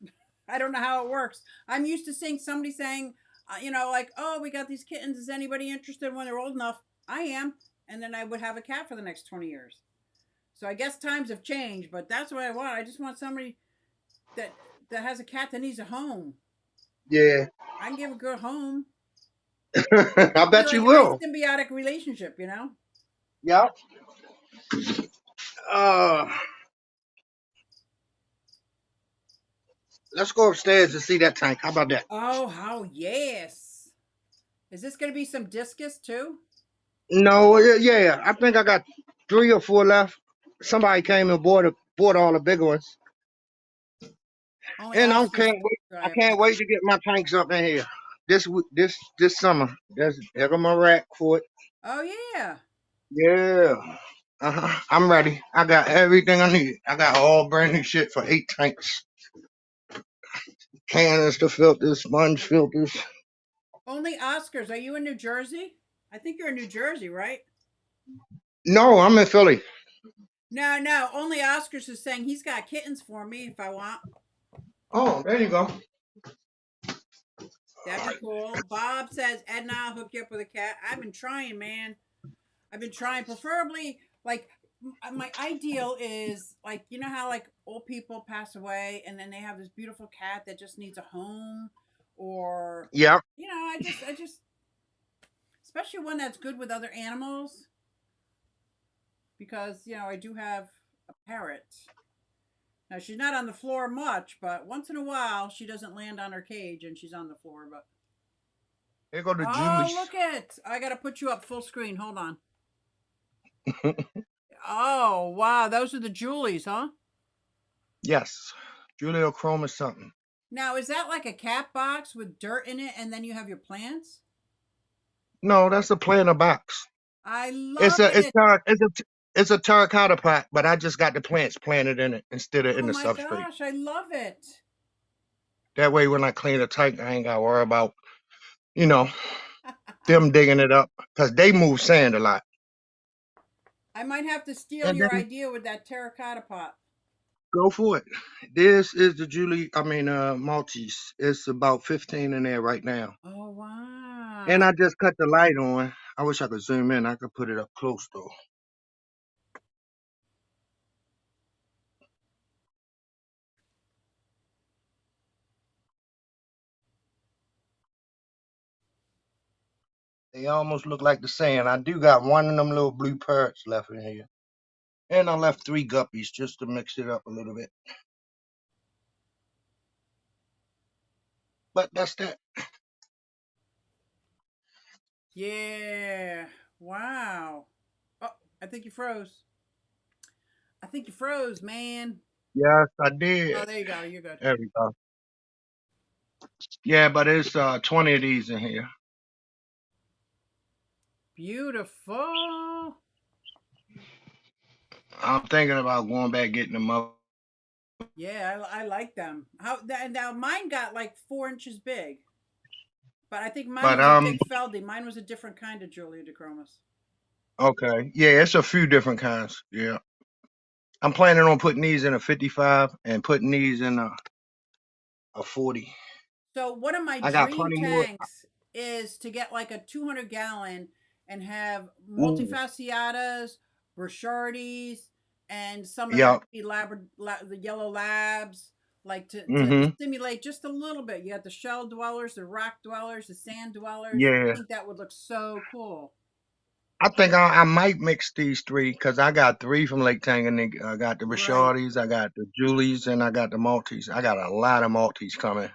I don't know how it works. I'm used to seeing somebody saying, like, oh, we got these kittens. Is anybody interested when they're old enough? I am. And then I would have a cat for the next 20 years. So I guess times have changed, but that's what I want. I just want somebody that has a cat that needs a home. Yeah. I can give a good home. I Be bet you like a nice will. symbiotic relationship, you know? Yeah. Uh, let's go upstairs to see that tank. How about that? Oh, how yes. Is this going to be some discus too? No, yeah. I think I got 3 or 4 left. Somebody came and bought all the bigger ones, Only and Oscars. I can't wait to get my tanks up in here this summer. There go my rack for it. Oh yeah. Yeah. I'm ready. I got everything I need. I got all brand new shit for 8 tanks. Canister filters, sponge filters. Only Oscars. Are you in New Jersey? I think you're in New Jersey, right? No, I'm in Philly. No, no. Only Oscars is saying he's got kittens for me if I want. Oh, there you go. That'd be cool. Bob says, Edna, I'll hook you up with a cat. I've been trying, man. I've been trying, preferably like my ideal is like how like old people pass away and then they have this beautiful cat that just needs a home, or Yeah. I just especially one that's good with other animals because I do have a parrot. Now she's not on the floor much, but once in a while she doesn't land on her cage and she's on the floor. But Here go the oh, Julies. look it! I gotta put you up full screen. Hold on. Oh wow, those are the Julies, huh? Yes. Juliochrome is something. Now, is that like a cat box with dirt in it and then you have your plants? No, that's a planter box. I It's love a it's it. a it's a it's a terracotta pot, but I just got the plants planted in it instead of in Oh the my substrate. gosh, I love it. That way, when I clean the tank, I ain't got to worry about you know them digging it up because they move sand a lot. I might have to steal And your then idea with that terracotta pot. go for it. This is the Maltese. It's about 15 in there right now. Oh And wow. I just cut the light on. I wish I could zoom in. I could put it up close though. They almost look like the sand. I do got one of them little blue parrots left in here. And I left 3 guppies just to mix it up a little bit. But that's that. Yeah. Wow. Oh, I think you froze. I think you froze, man. Yes, I Oh, did. there you go. You're good. There we go. Yeah, but it's 20 of these in here. Beautiful. I'm thinking about going back getting them up. Yeah, I like them. Now mine got like 4 inches big, but I think mine But was a Dick Feldy. Mine was a different kind of Julia DeChromis. okay. Yeah, it's a few different kinds. Yeah. I'm planning on putting these in a 55 and putting these in a 40. So one of my I got dream plenty more. tanks is to get like a 200 gallon and have Ooh. multifasciatas, Burchardies, and some of the Yep. baby the yellow labs, like to Mm-hmm. stimulate just a little bit. You got the shell dwellers, the rock dwellers, the sand dwellers. I Yeah. think that would look so cool. I think I might mix these 3 because I got 3 from Lake Tanganyika. I got the Right. Rashardis, I got the Julies, and I got the Maltese. I got a lot of Maltese coming.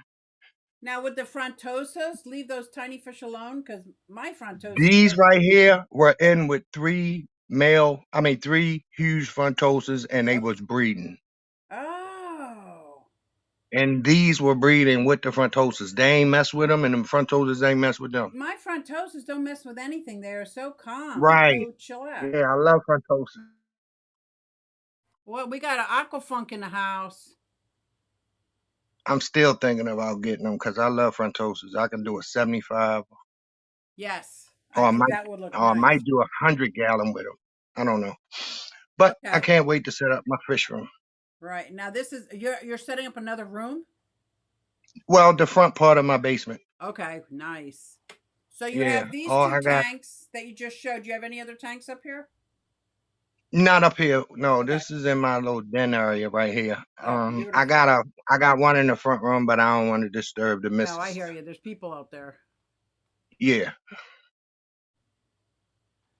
Now with the frontosas, leave those tiny fish alone because my frontosas These are. right here were in with 3 huge frontoses, and they Oh, was breeding. oh. And these were breeding with the frontoses. They ain't mess with them, and the frontoses ain't mess with them. My frontosas don't mess with anything. They are so calm, Right. so chillax. Yeah, I love frontoses. Well, we got an aquafunk in the house. I'm still thinking about getting them because I love frontoses. I can do a 75, Yes, I or I think might, that would look or I nice. might do 100 gallon with them. I don't know, but I Okay, can't wait to set up my fish room. right now this is you're setting up another room. Well, the front part of my basement. Okay, nice. So you Yeah. have these Oh, two I got tanks that you just showed. Do you have any other tanks up here? not up here. No, Okay. this is in my little den area right here. Oh, I beautiful. got I got one in the front room, but I don't want to disturb the No, I missus. hear you. There's people out there. Yeah.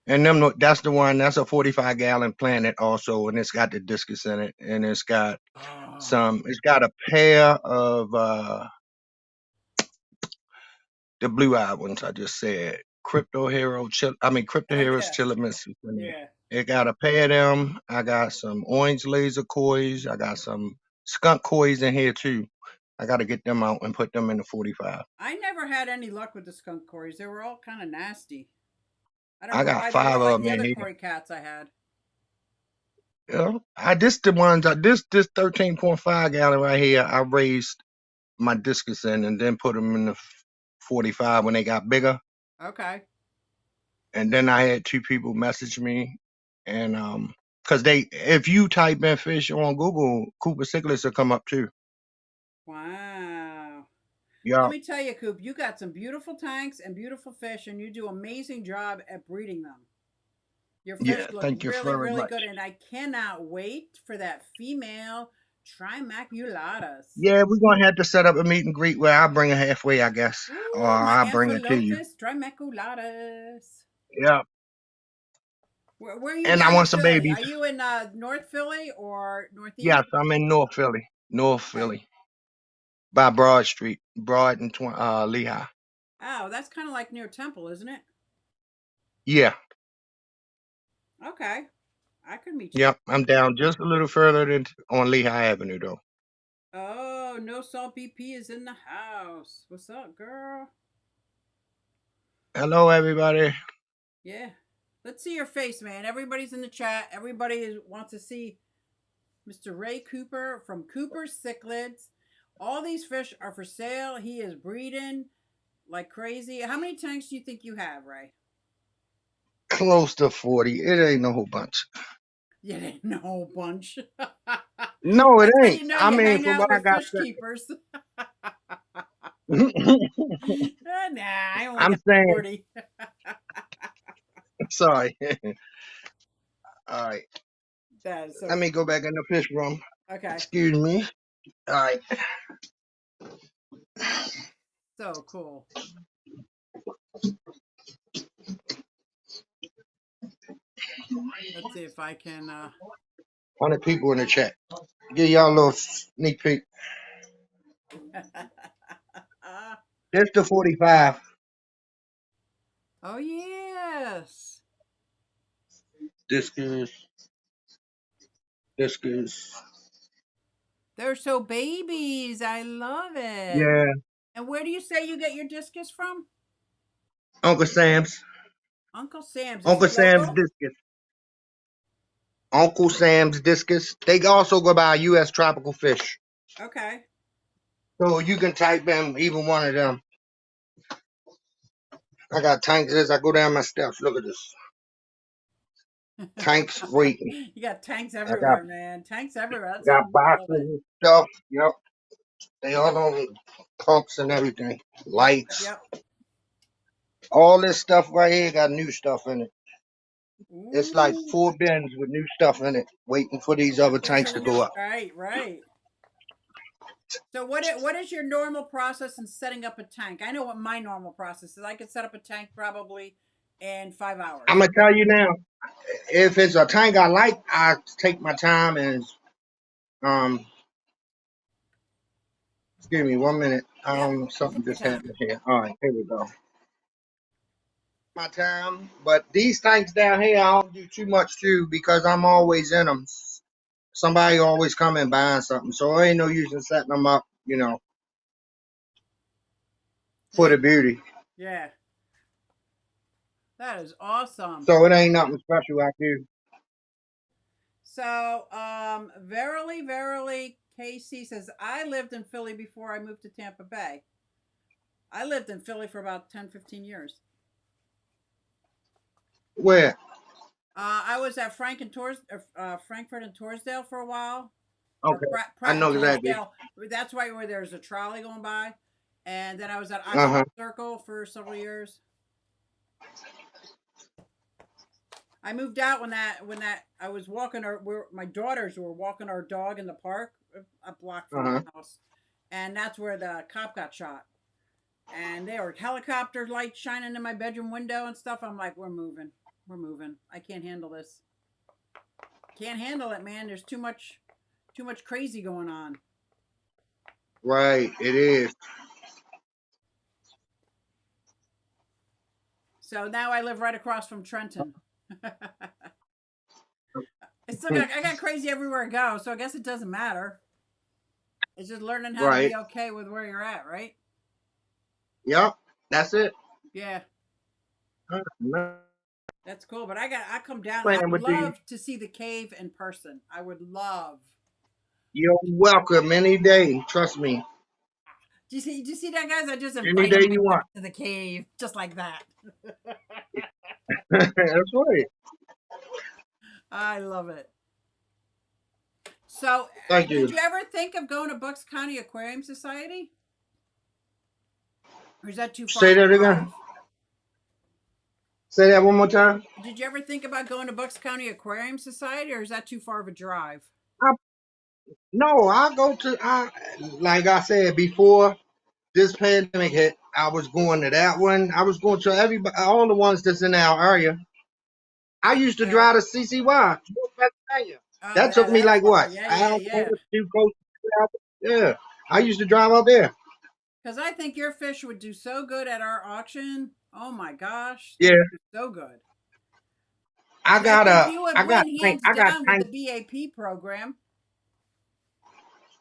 And them, that's the one. That's a 45 gallon planet also, and it's got the discus in it, and it's got Oh, some. It's got a pair of the blue-eyed ones I just said. Crypto oh Heroes yeah, Chillamis in there. yeah. It got a pair of them. I got some orange laser coys. I got some skunk coys in here too. I got to get them out and put them in the 45. I never had any luck with the skunk cories. They were all kind of nasty. I don't I know got why they 5 weren't like of them the in other here. cory cats I had. I this the ones. This 13.5 gallon right here. I raised my discus in and then put them in the 45 when they got bigger. Okay. And then I had 2 people message me, and because if you type in fish on Google, Cooper cichlids will come up too. Wow. Let Yeah. me tell you, Coop, you got some beautiful tanks and beautiful fish, and you do an amazing job at breeding them. Your fish Yeah. look Thank you really, very really good, much. and I cannot wait for that female Trimaculatus. Yeah, we're gonna have to set up a meet and greet where I bring her halfway, I guess, or Ooh, my I'll bring her to you. Amphilophus Trimaculatus. Yeah. Where are you And I down in want some Philly? babies. Are you in North Philly or Northeast? Yes, I'm in North Philly. North Okay. Philly. By Broad Street. Broad and Lehigh. Oh, that's kind of like near Temple, isn't it? Yeah. Okay. I could meet you there. Yep. I'm down just a little further than on Lehigh Avenue though. Oh, Oh, no salt BP is in the house. What's up, girl? Hello, everybody. Yeah. Let's see your face, man. Everybody's in the chat. Everybody wants to see Mr. Ray Cooper from Cooper's Cichlids. All these fish are for sale. He is breeding like crazy. How many tanks do you think you have, Ray? Close to 40. It ain't no whole bunch. You didn't know a whole bunch. No, it That's how ain't. you know I you mean, hang from out what I with got. fish keepers. Nah, I only I'm got saying, 40. sorry. All right. That is so Let me go back in the fish room. okay. Excuse me. All right. So cool. Let's see if I can 100 people in the chat. Give y'all a little sneak peek. Just the 45. Oh yes. Discus. Discus. They're so babies. I love it. Yeah. And where do you say you get your discus from? Uncle Sam's. Uncle Sam's. Is he Uncle Sam's local? Discus. Uncle Sam's Discus. They also go by U.S. Tropical Fish. Okay. So you can type in either one of them. I got tanks as I go down my steps. Look at this. Tanks waiting. You got tanks I got everywhere, man. Tanks everywhere. That's got awesome. I boxes love it. and stuff. Yep. They all on pumps and everything. Yep. Lights. Yep. All this stuff right here got new stuff in it. It's like Ooh. 4 bins with new stuff in it, waiting for these other Wait for tanks the to new. go up. Right. Right. So what is your normal process in setting up a tank? I know what my normal process is. I could set up a tank probably in 5 hours. I'm gonna tell you now. If it's a tank I like, I take my time and um. Excuse me, 1 minute. Yep. Something Take your just time. happened here. All right, here we go. My time, but these tanks down here I don't do too much too because I'm always in them. Somebody always come and buying something, so ain't no use in setting them up, for Hey. the beauty. Yeah. That is awesome. So it ain't nothing special I do. So, verily, verily, Casey says, I lived in Philly before I moved to Tampa Bay. I lived in Philly for about 10, 15 years. Where? I was at Frankfurt and Torresdale for a while, or Okay, I Pratt and know exactly. Torresdale. That's right where there's a trolley going by. And then I was at Uh Oxford huh. Circle for several years. I moved out when that I was walking my daughters were walking our dog in the park a block Uh from huh. my house, and that's where the cop got shot. And there were helicopter lights shining in my bedroom window and stuff. I'm like, we're moving. I can't handle this. Can't handle it, man. There's too much crazy going on. Right, it is. So now I live right across from Trenton. I got crazy everywhere I go, so I guess it doesn't matter. It's just learning how to Right. be okay with where you're at, right? Yep. That's it. Yeah, I'm not that's cool. But I come down. I playing would with these. love to see the cave in person. I would love. You're welcome any day. Trust me. Do you see that, guys? I just Any invited day my you wife want. to the cave, just like that. That's right. I love it. So, Thank did you. you ever think of going to Bucks County Aquarium Society, or is that too far Say of that a again. drive? Say that one more time. Did you ever think about going to Bucks County Aquarium Society, or is that too far of a drive? I, no, I go to. Like I said before this pandemic hit. I was going to that one. I was going to all the ones that's in our area. I used to Okay. drive to CCY, Pennsylvania. Oh, That took me that's like far. what? Yeah, An yeah, hour, yeah. 2 coast. Yeah, I used to drive up there. Because I think your fish would do so good at our auction. Oh my gosh, they Yeah, would do so good. I And I got think a, you would I got win tank, hands I got down with the tank, BAP program.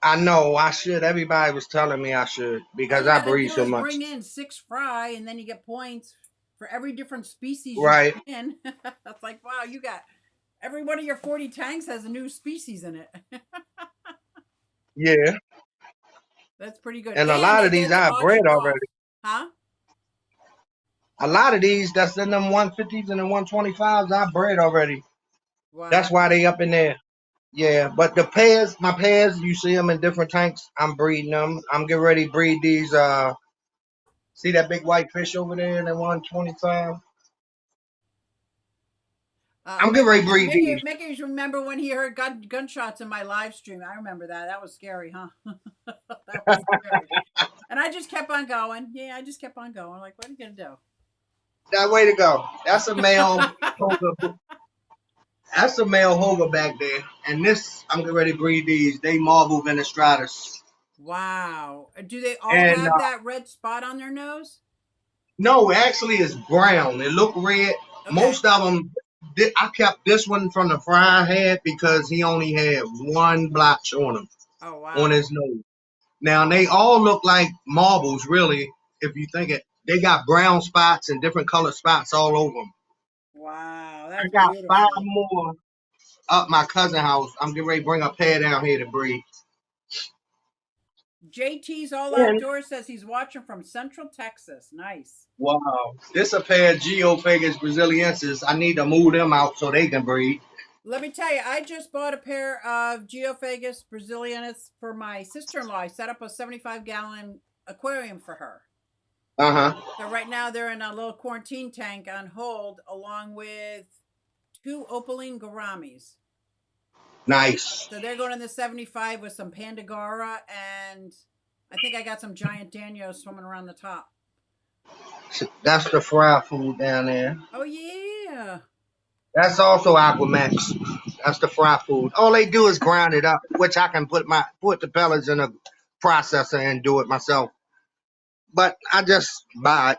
I know I should. Everybody was telling me I should All because you I got to breed do so is much. bring in 6 fry, and then you get points for every different species you Right. bring in. That's like, wow, you got every one of your 40 tanks has a new species in it. Yeah. That's pretty good. And a And lot they of these get to I bred auction off. already. Huh? A lot of these that's in them 150s and the 125s I bred already. Wow. That's why they up in there. Yeah, but the pairs, my pairs, you see them in different tanks. I'm breeding them. I'm getting ready to breed these. See that big white fish over there in the 125? I'm getting ready to breed these. Mickey's remember when he heard gunshots in my live stream. I remember that. That was scary, huh? That was scary. And I just kept on going. Yeah, I just kept on going. Like, what are you gonna do? That way to go. That's a male hoga. That's a male hoga back there. And this, I'm getting ready to breed these. They marble venestratus. Wow. Do they all And have that red spot on their nose? no, actually, it's brown. It look red. Okay. Most of them, I kept this one from the fry I had because he only had one blotch on him Oh on wow. his nose. Now they all look like marbles, really. If you think it, they got brown spots and different color spots all over them. Wow, I that's got five beautiful. more up my cousin house. I'm getting ready to bring a pair down here to breed. JT's All And Outdoors says he's watching from Central Texas. Nice. wow, this a pair of Geophagus Braziliensis. I need to move them out so they can breed. Let me tell you, I just bought a pair of Geophagus Brazilianus for my sister-in-law. I set up a 75-gallon aquarium for her. Uh huh. So right now they're in a little quarantine tank on hold, along with 2 opaline gouramis. Nice. So they're going in the 75 with some Pandagara, and I think I got some giant Danios swimming around the top. That's the fry food down there. Oh yeah. That's also Aquamax. That's the fry food. All they do is grind it up, which I can put the pellets in a processor and do it myself. But I just buy it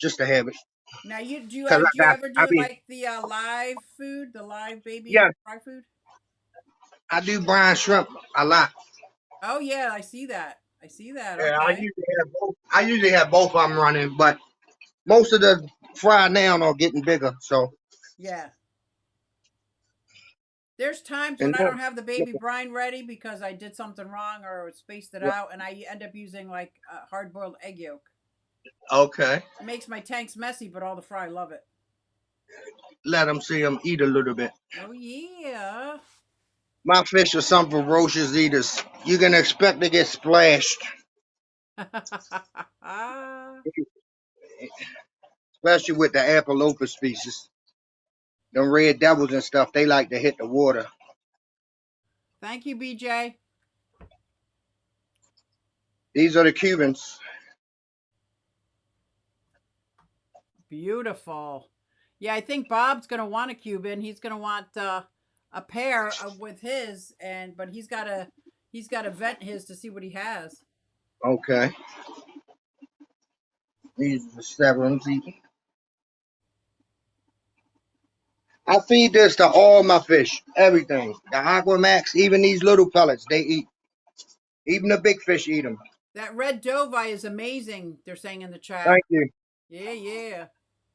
just to have it Now because do you ever I do mean, like the live food, the live baby yeah, fry food? I do brine shrimp a lot. Oh yeah, I see that. I see that. Yeah, Okay. I usually have both of them running, but most of the fry now are getting bigger. So Yeah. There's times when and I then, don't have the baby brine ready because I did something wrong or spaced it out, and I end up using like a hard-boiled egg yolk. okay, It makes my tanks messy, but all the fry love it. let them see them eat a little bit. Oh yeah. My fish are some ferocious eaters. You can expect to get splashed, especially with the Apolopa species. Them red devils and stuff, they like to hit the water. Thank you, BJ. These are the Cubans. Beautiful. Yeah, I think Bob's gonna want a Cuban. He's gonna want a pair with his, but he's got to vet his to see what he has. Okay. These are the sevens eating. I feed this to all my fish, everything. The Aquamax, even these little pellets, they eat. Even the big fish eat them. That red doveye is amazing. They're saying in the chat. Thank you. Yeah, yeah.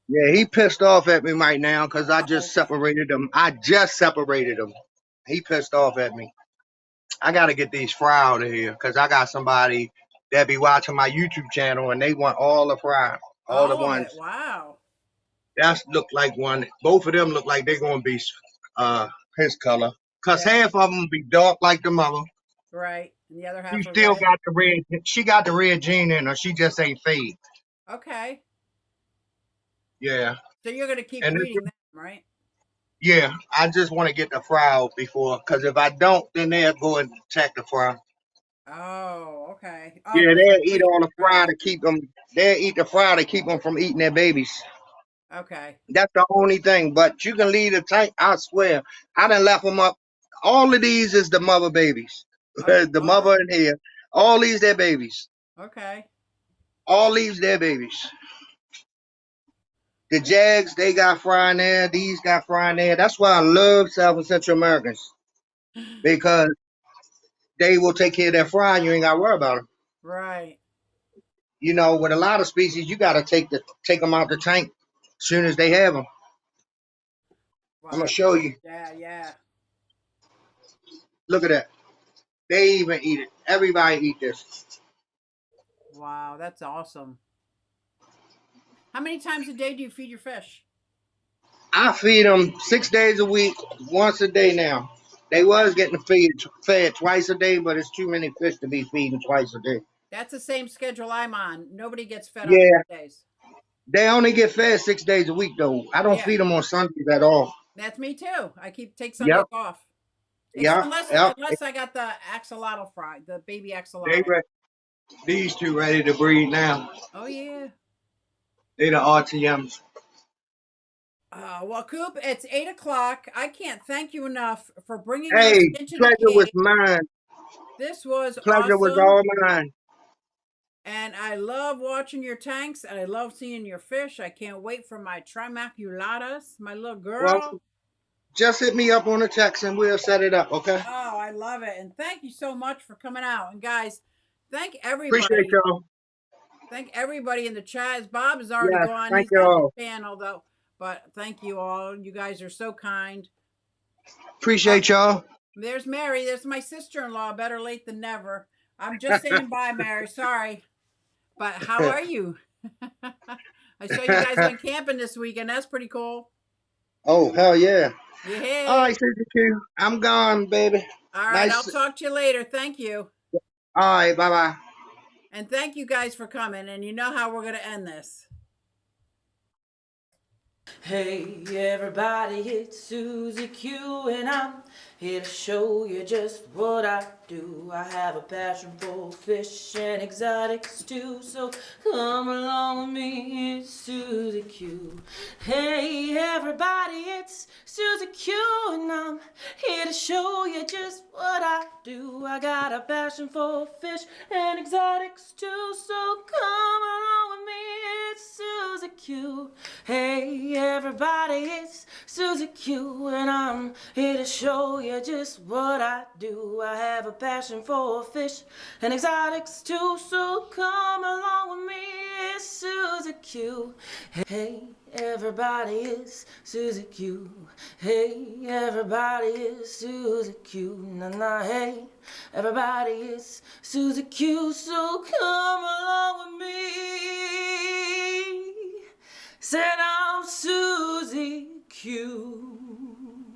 Yeah, he pissed off at me right now because I Uh just oh. separated them. I just separated them. He pissed off at me. I got to get these fry out of here because I got somebody that be watching my YouTube channel and they want all the fry, all the All of it. ones. Wow. That's look like one. Both of them look like they're gonna be uh his color. Cause Yeah. half of them be dark like the mother. Right. And the other She half are still red. got the red. She got the red gene in her. She just ain't fade. Okay. Yeah. So you're gonna keep And breeding them, right? yeah, I just want to get the fry out before. Cause if I don't, then they'll go and attack the fry. Oh, okay. Oh, Yeah, they'll eat breed. all the fry Right. to keep them. They'll eat the fry to keep them from eating their babies. Okay. That's the only thing. But you can leave the tank. I swear, I done left them up. All of these is the mother babies. Oh, they The are. mother in here. All these their babies. Okay. All these their babies. The Jags, they got fry in there. These got fry in there. That's why I love South and Central Americans because they will take care of that fry. And you ain't got to worry about them. Right. You know, with a lot of species, you got to take them out the tank as soon as they have them. I'm Wow. gonna show you. Yeah, yeah. Look at that. They even eat it. Everybody eat this. Wow, that's awesome. How many times a day do you feed your fish? I feed them 6 days a week, once a day now. They Okay. was getting fed twice a day, but it's too many fish to be feeding twice a day. That's the same schedule I'm on. Nobody gets fed on Yeah, days. they only get fed 6 days a week though. I don't Yeah, feed them on Sundays at all. that's me too. I take Sundays Yep, off. yep, yep. Unless I got the axolotl fry, the baby They axolotl. ready. These two ready to breed now. Oh yeah. They the RTMs. Well, Coop, it's 8 o'clock. I can't thank you enough for bringing us Hey, into the pleasure was cave. mine. This was Pleasure was awesome. all mine. And I love watching your tanks and I love seeing your fish. I can't wait for my trimaculatus, my little Well, girl. just hit me up on the text and we'll set it up, okay? Oh, I love it. And thank you so much for coming out. And guys, thank Appreciate everybody. y'all. Thank everybody in the chat. Bob has already Yes, gone. thank He's got the y'all. channel though. But thank you all. You guys are so kind. Appreciate y'all. There's Mary. There's my sister-in-law. Better late than never. I'm just saying bye, Mary. Sorry. But how are you? I saw you guys went camping this weekend. That's pretty cool. Oh, hell yeah. All Yay. right, Suzy Q. I'm gone, baby. All right. I'll Nice. talk to you later. Thank you. All right, bye-bye. And thank you guys for coming. And you know how we're going to end this. Hey everybody, it's Suzy Q and I'm here to show you just what I do. I have a passion for fish and exotics too, so come along with me, it's Suzy Q. Hey everybody, it's Suzy Q and I'm here to show you just what I do. I got a passion for fish and exotics too, so come along with me, it's Suzy Q. Hey everybody, it's Suzy Q and I'm here to show you just what I do. I have a passion for fish and exotics too, so come along with me, it's Suzy Q. Hey everybody, it's Suzy Q. Hey everybody, it's Suzy Q. Nah, hey everybody, it's Suzy Q, so come along with me. Said I'm Suzy Q.